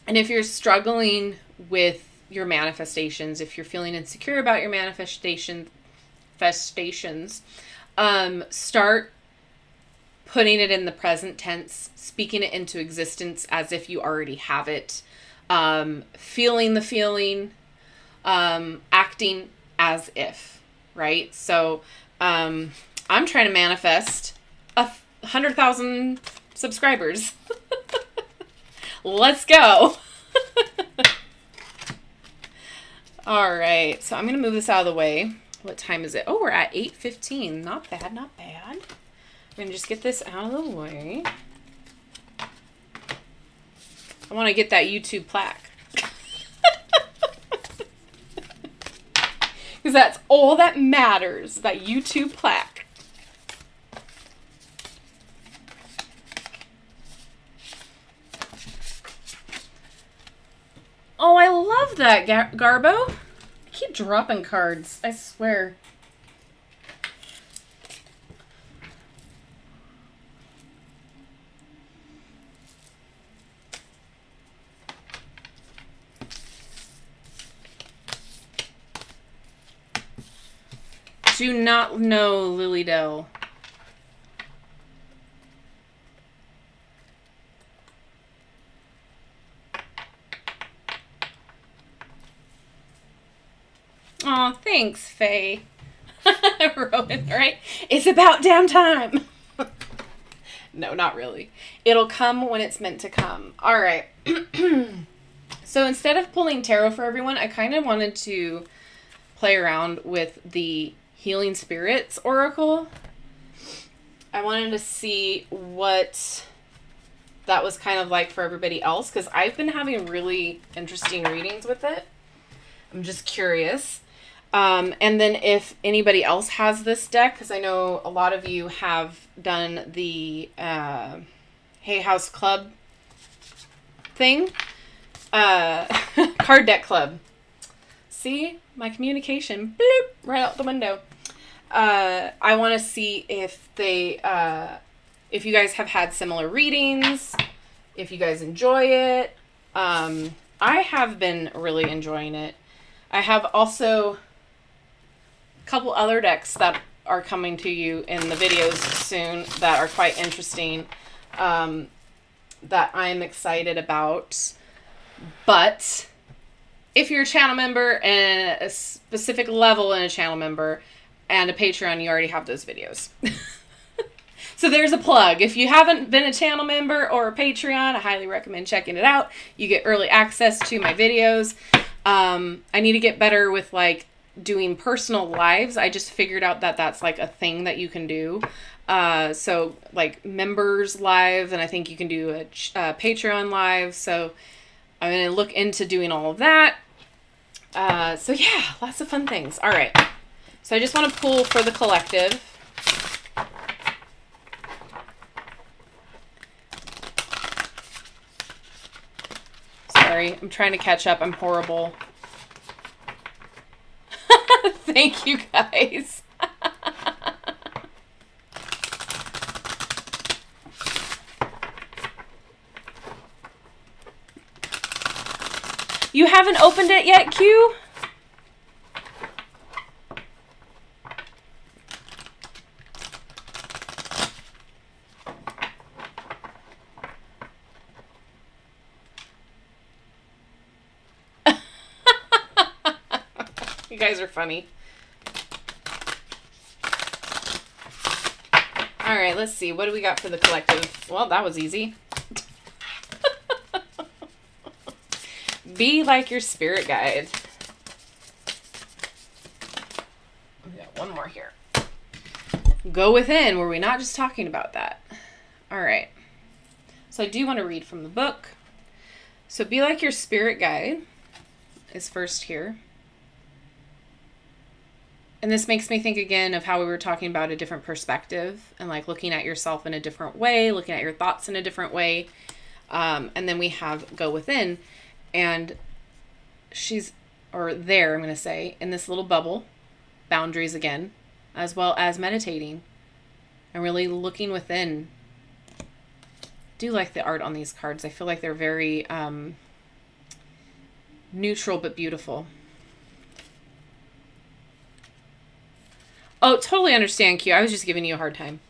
And if you're struggling with your manifestations, if you're feeling insecure about your manifestations, start putting it in the present tense, speaking it into existence as if you already have it, feeling the feeling, acting as if, right? So I'm trying to manifest 100,000 subscribers. Let's go. All right. So I'm going to move this out of the way. What time is it? Oh, we're at 8:15. Not bad. Not bad. We're going to just get this out of the way. I want to get that YouTube plaque. Because that's all that matters. That YouTube plaque. Oh, I love that, Garbo. I keep dropping cards, I swear. Do not know Lily Dell. Aw, thanks, Faye. Rowan, right? It's about damn time. No, not really. It'll come when it's meant to come. All right. So instead of pulling tarot for everyone, I kind of wanted to play around with the Healing Spirits Oracle. I wanted to see what that was kind of like for everybody else, because I've been having really interesting readings with it. I'm just curious. And then if anybody else has this deck, because I know a lot of you have done the Hay House Club thing, card deck club. See, my communication, bloop, right out the window. I want to see if they, if you guys have had similar readings, if you guys enjoy it. I have been really enjoying it. I have also a couple other decks that are coming to you in the videos soon that are quite interesting, that I'm excited about. But if you're a channel member and a specific level in a channel member and a Patreon, you already have those videos. So there's a plug. If you haven't been a channel member or a Patreon, I highly recommend checking it out. You get early access to my videos. I need to get better with like doing personal lives. I just figured out that that's like a thing that you can do. So like members live, and I think you can do a Patreon live. So I'm going to look into doing all of that. So yeah, lots of fun things. All right. So I just want to pull for the collective. Sorry, I'm trying to catch up. I'm horrible. Thank you, guys. You haven't opened it yet, Q? You guys are funny. All right, let's see. What do we got for the collective? Well, that was easy. Be like your spirit guide. We got one more here. Go within. Were we not just talking about that? All right. So I do want to read from the book. So be like your spirit guide is first here. And this makes me think again of how we were talking about a different perspective and like looking at yourself in a different way, looking at your thoughts in a different way. And then we have go within, and she's, or there, I'm going to say, in this little bubble, boundaries again, as well as meditating and really looking within. I do like the art on these cards. I feel like they're very neutral but beautiful. Oh, totally understand, Q. I was just giving you a hard time.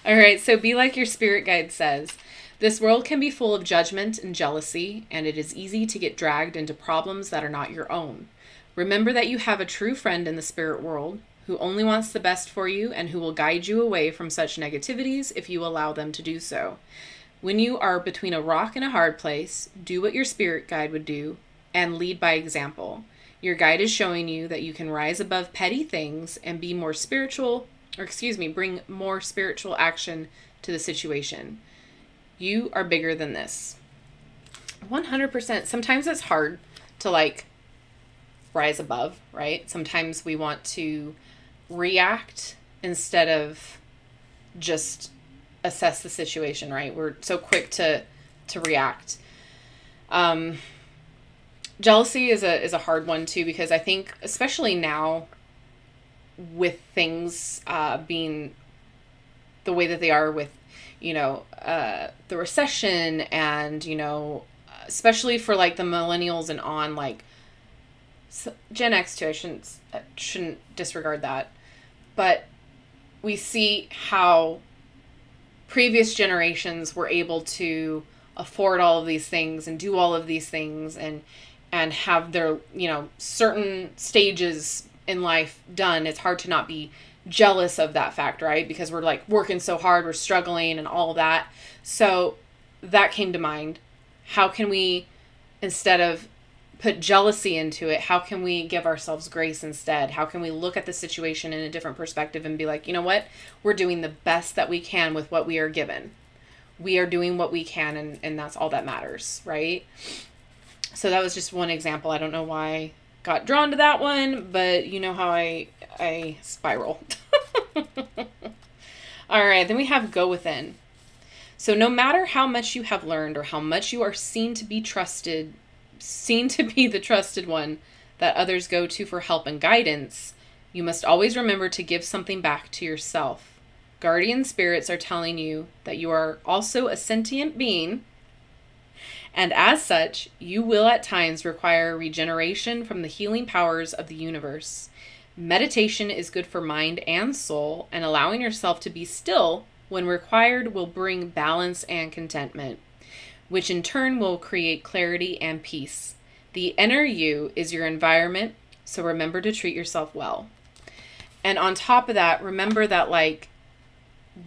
All right, so be like your spirit guide says. This world can be full of judgment and jealousy, and it is easy to get dragged into problems that are not your own. Remember that you have a true friend in the spirit world who only wants the best for you and who will guide you away from such negativities if you allow them to do so. When you are between a rock and a hard place, do what your spirit guide would do and lead by example. Your guide is showing you that you can rise above petty things and be more spiritual, bring more spiritual action to the situation. You are bigger than this. 100%. Sometimes it's hard to like rise above, right? Sometimes we want to react instead of just assess the situation, right? We're so quick to react. Jealousy is a hard one too, because I think especially now with things being the way that they are with, the recession and, especially for like the millennials and on, like Gen X too, I shouldn't disregard that. But we see how previous generations were able to afford all of these things and do all of these things and have their, certain stages in life done. It's hard to not be jealous of that fact, right? Because we're like working so hard, we're struggling and all of that. So that came to mind. How can we, instead of put jealousy into it, how can we give ourselves grace instead? How can we look at the situation in a different perspective and be like, you know what? We're doing the best that we can with what we are given. We are doing what we can, and that's all that matters, right? So that was just one example. I don't know why got drawn to that one, but you know how I spiral. All right, then we have go within. So no matter how much you have learned or how much you are seen to be the trusted one that others go to for help and guidance, you must always remember to give something back to yourself. Guardian spirits are telling you that you are also a sentient being, and as such, you will at times require regeneration from the healing powers of the universe. Meditation is good for mind and soul, and allowing yourself to be still when required will bring balance and contentment, which in turn will create clarity and peace. The inner you is your environment, so remember to treat yourself well. And on top of that, remember that, like,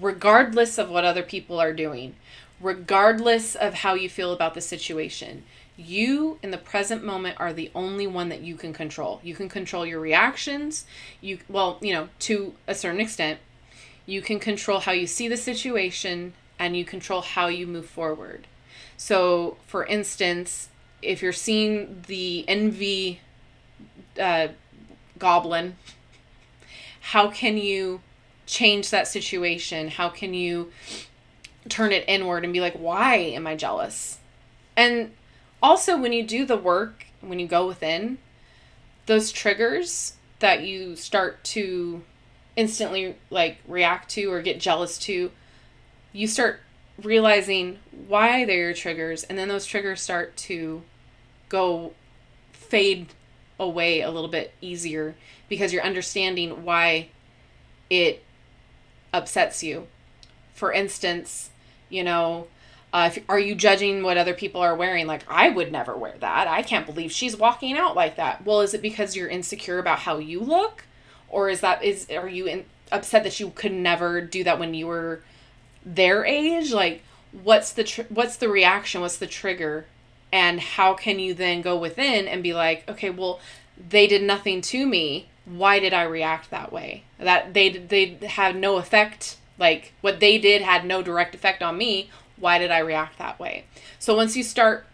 regardless of what other people are doing, regardless of how you feel about the situation, you in the present moment are the only one that you can control. You can control your reactions. To a certain extent, you can control how you see the situation, and you control how you move forward. So, for instance, if you're seeing the envy goblin, how can you change that situation? How can you turn it inward and be like, why am I jealous? And also, when you do the work, when you go within, those triggers that you start to instantly like react to or get jealous to, you start realizing why they're your triggers, and then those triggers start to fade away a little bit easier because you're understanding why it upsets you. For instance, are you judging what other people are wearing? Like, I would never wear that. I can't believe she's walking out like that. Well, is it because you're insecure about how you look? Or are you upset that you could never do that when you were their age? Like, what's the reaction? What's the trigger? And how can you then go within and be like, okay, well, they did nothing to me. Why did I react that way? That they had no effect. Like, what they did had no direct effect on me. Why did I react that way? So once you start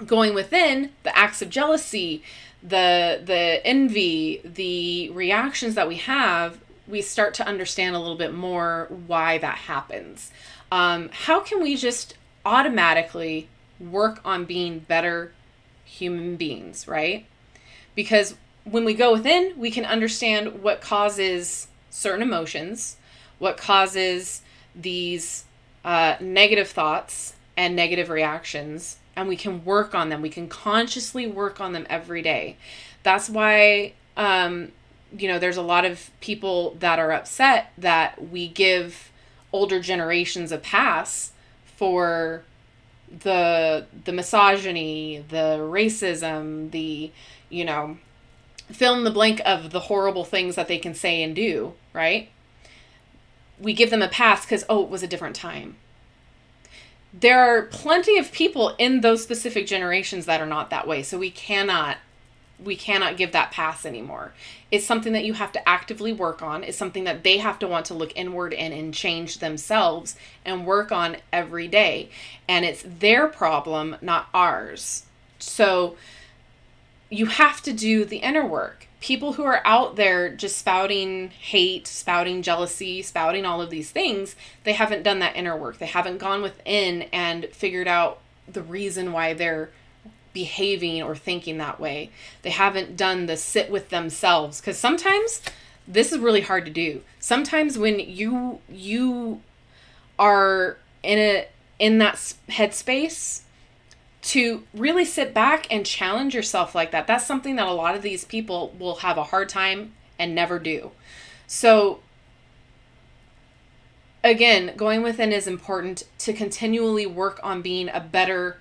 going within, the acts of jealousy, the envy, the reactions that we have, we start to understand a little bit more why that happens. How can we just automatically work on being better human beings, right? Because when we go within, we can understand what causes certain emotions, what causes these negative thoughts and negative reactions, and we can work on them. We can consciously work on them every day. That's why, there's a lot of people that are upset that we give older generations a pass for the misogyny, the racism, the, fill in the blank of the horrible things that they can say and do, right? We give them a pass because, it was a different time. There are plenty of people in those specific generations that are not that way. So we cannot give that pass anymore. It's something that you have to actively work on. It's something that they have to want to look inward in and change themselves and work on every day. And it's their problem, not ours. So you have to do the inner work. People who are out there just spouting hate, spouting jealousy, spouting all of these things, they haven't done that inner work. They haven't gone within and figured out the reason why they're behaving or thinking that way. They haven't done the sit with themselves, because sometimes this is really hard to do. Sometimes when you are in that headspace to really sit back and challenge yourself like that, that's something that a lot of these people will have a hard time and never do. So again, going within is important to continually work on being a better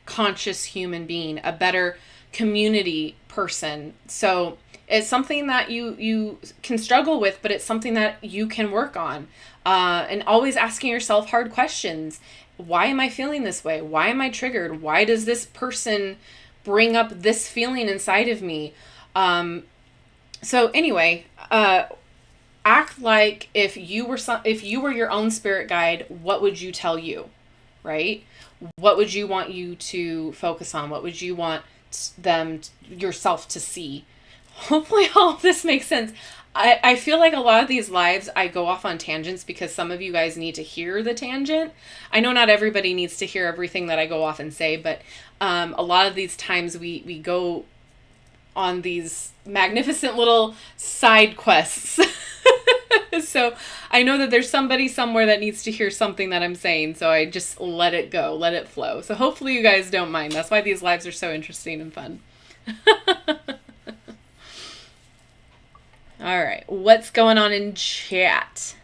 conscious human being, a better community person. So it's something that you can struggle with, but it's something that you can work on. And always asking yourself hard questions. Why am I feeling this way? Why am I triggered? Why does this person bring up this feeling inside of me? So anyway, act like if you were your own spirit guide, what would you tell you, right? What would you want you to focus on? What would you want them yourself to see. Hopefully all of this makes sense. I feel like a lot of these lives I go off on tangents because some of you guys need to hear the tangent. I know not everybody needs to hear everything that I go off and say, but a lot of these times we go on these magnificent little side quests. So I know that there's somebody somewhere that needs to hear something that I'm saying, so I just let it go, let it flow. So hopefully you guys don't mind. That's why these lives are so interesting and fun. All right, what's going on in chat?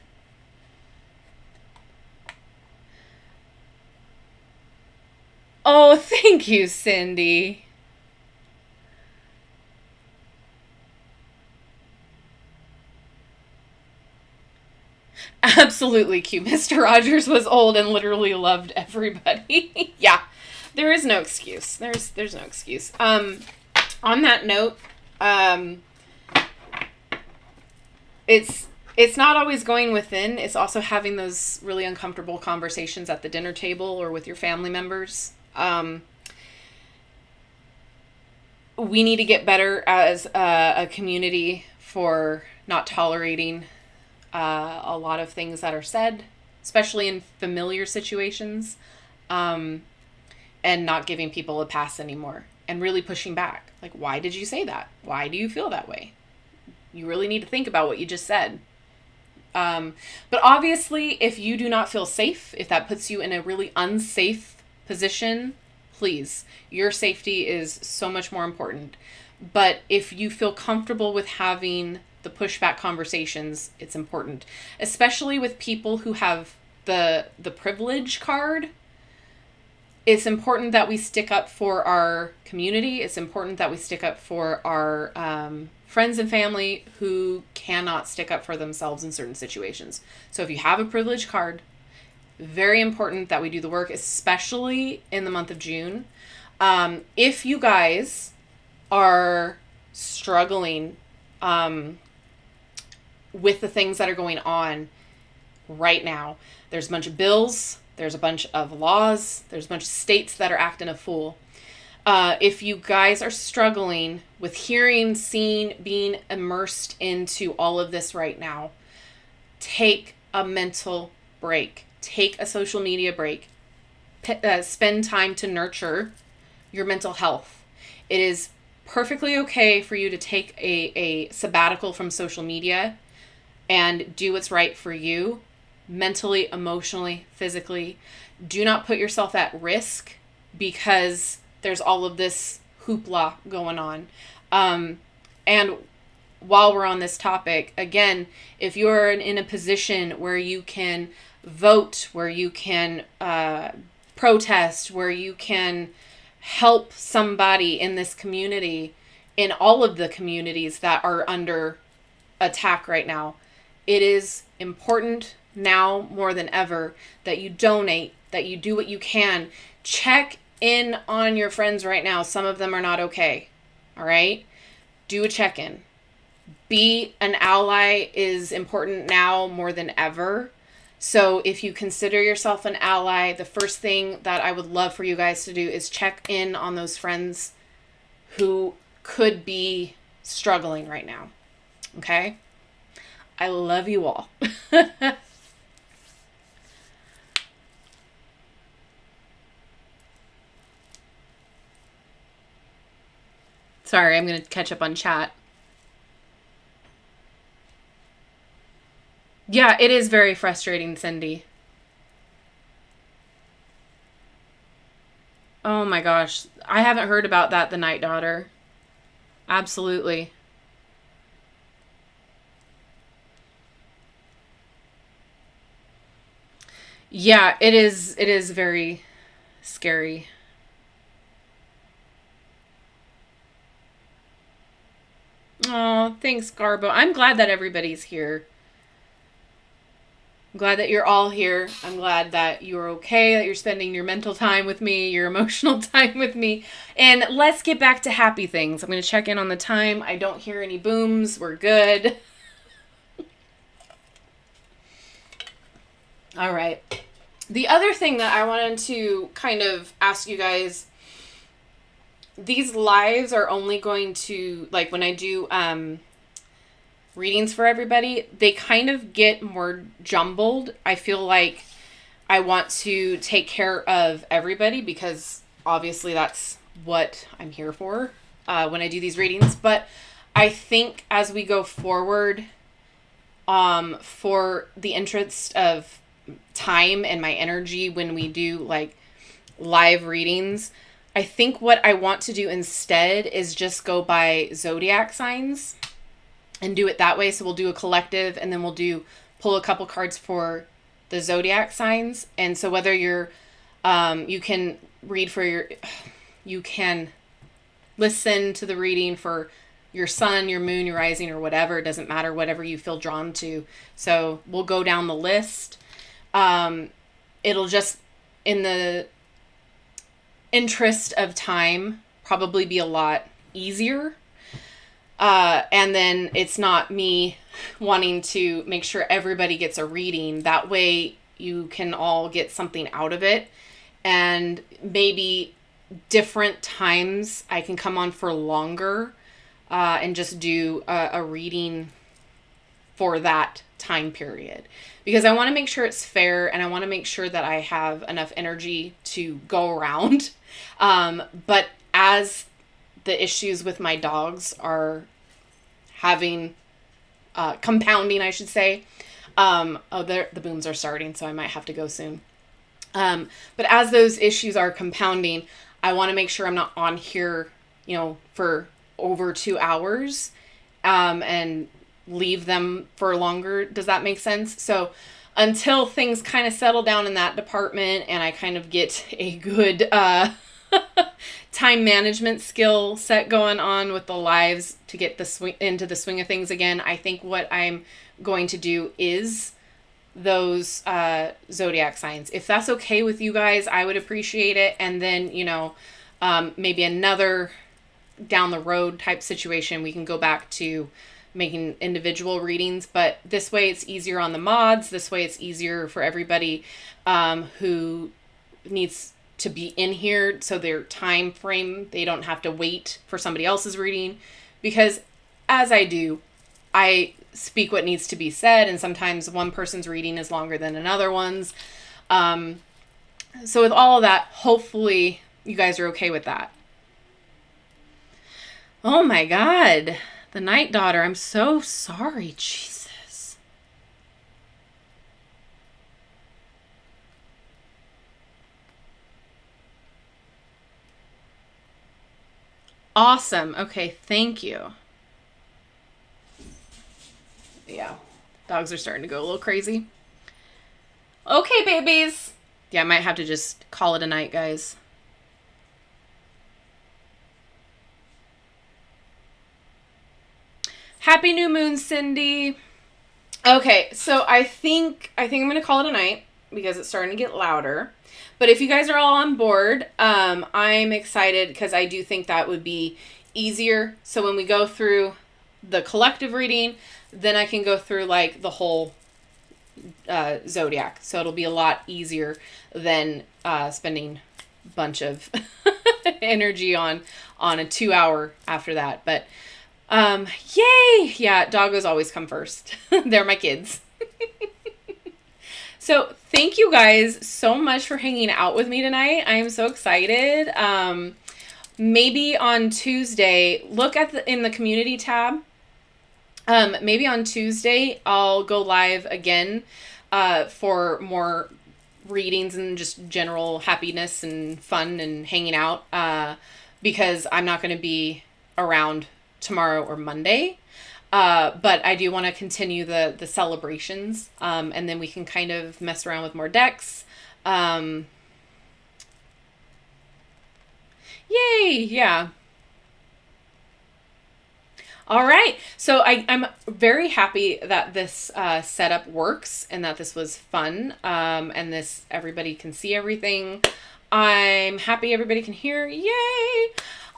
Oh, thank you, Cindy. Absolutely cute. Mr. Rogers was old and literally loved everybody. Yeah, there is no excuse. There's no excuse. On that note, it's not always going within. It's also having those really uncomfortable conversations at the dinner table or with your family members. We need to get better as a community for not tolerating a lot of things that are said, especially in familiar situations, and not giving people a pass anymore and really pushing back. Like, why did you say that? Why do you feel that way? You really need to think about what you just said. But obviously, if you do not feel safe, if that puts you in a really unsafe position, please, your safety is so much more important. But if you feel comfortable with having the pushback conversations, it's important, especially with people who have the privilege card. It's important that we stick up for our community. It's important that we stick up for our friends and family who cannot stick up for themselves in certain situations. So if you have a privilege card, very important that we do the work, especially in the month of June. If you guys are struggling with the things that are going on right now, there's a bunch of bills, there's a bunch of laws, there's a bunch of states that are acting a fool. If you guys are struggling with hearing, seeing, being immersed into all of this right now, take a mental break. Take a social media break. Spend time to nurture your mental health. It is perfectly okay for you to take a sabbatical from social media and do what's right for you, mentally, emotionally, physically. Do not put yourself at risk because there's all of this hoopla going on. And while we're on this topic, again, if you're in a position where you can vote, where you can protest, where you can help somebody in this community, in all of the communities that are under attack right now, it is important now more than ever that you donate, that you do what you can. Check in on your friends right now. Some of them are not okay. All right? Do a check-in. Be an ally is important now more than ever. So if you consider yourself an ally, the first thing that I would love for you guys to do is check in on those friends who could be struggling right now. Okay? I love you all. Sorry, I'm going to catch up on chat. Yeah, it is very frustrating, Cindy. Oh my gosh. I haven't heard about that, the Night Daughter. Absolutely. Yeah, it is very scary. Oh, thanks, Garbo. I'm glad that everybody's here. I'm glad that you're all here. I'm glad that you're okay, that you're spending your mental time with me, your emotional time with me. And let's get back to happy things. I'm going to check in on the time. I don't hear any booms. We're good. All right. The other thing that I wanted to kind of ask you guys these lives are only going to, like, when I do readings for everybody, they kind of get more jumbled. I feel like I want to take care of everybody because obviously that's what I'm here for when I do these readings. But I think as we go forward, for the interest of time and my energy when we do like live readings, I think what I want to do instead is just go by zodiac signs and do it that way. So we'll do a collective and then we'll pull a couple cards for the zodiac signs. And so whether you're, you can you can listen to the reading for your sun, your moon, your rising, or whatever. It doesn't matter, whatever you feel drawn to. So we'll go down the list. It'll just, in the interest of time, probably be a lot easier. And then it's not me wanting to make sure everybody gets a reading. That way you can all get something out of it. And maybe different times I can come on for longer and just do a reading for that time period. Because I want to make sure it's fair and I want to make sure that I have enough energy to go around. But as the issues with my dogs are having, compounding, I should say. The booms are starting, so I might have to go soon. But as those issues are compounding, I want to make sure I'm not on here, for over 2 hours, and leave them for longer. Does that make sense? So until things kind of settle down in that department and I kind of get a good, time management skill set going on with the lives to get into the swing of things again, I think what I'm going to do is those zodiac signs. If that's okay with you guys, I would appreciate it. And then, maybe another down the road type situation, we can go back to making individual readings. But this way it's easier on the mods. This way it's easier for everybody who needs to be in here, so their time frame, they don't have to wait for somebody else's reading. Because as I do, I speak what needs to be said, and sometimes one person's reading is longer than another one's. So with all of that, hopefully you guys are okay with that. Oh my God, the Night Daughter, I'm so sorry, Jesus. Awesome. Okay, thank you. Yeah, dogs are starting to go a little crazy. Okay, babies. Yeah, I might have to just call it a night, guys. Happy new moon, Cindy. Okay, so I think I'm gonna call it a night because it's starting to get louder. But if you guys are all on board, I'm excited because I do think that would be easier. So when we go through the collective reading, then I can go through like the whole zodiac. So it'll be a lot easier than spending a bunch of energy on a 2 hour after that. But yay! Yeah, doggos always come first. They're my kids. So thank you guys so much for hanging out with me tonight. I am so excited. Maybe on Tuesday, look at in the community tab. Maybe on Tuesday, I'll go live again for more readings and just general happiness and fun and hanging out because I'm not going to be around tomorrow or Monday. But I do want to continue the celebrations, and then we can kind of mess around with more decks. Yay! Yeah. All right. So I'm very happy that this setup works and that this was fun, and everybody can see everything. I'm happy everybody can hear. Yay!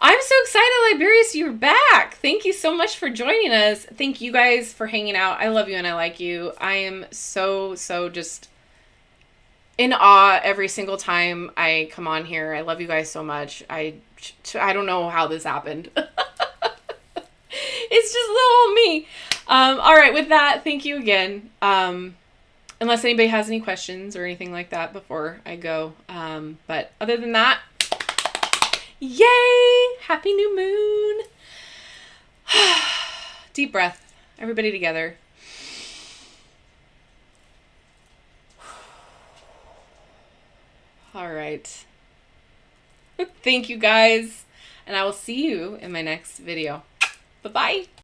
I'm so excited, Liberius, you're back. Thank you so much for joining us. Thank you guys for hanging out. I love you and I like you. I am so just in awe every single time I come on here. I love you guys so much. I I don't know how this happened. It's just little me. All right, with that, thank you again. Unless anybody has any questions or anything like that before I go. But other than that, yay! Happy new moon. Deep breath. Everybody together. All right. Thank you guys. And I will see you in my next video. Bye-bye.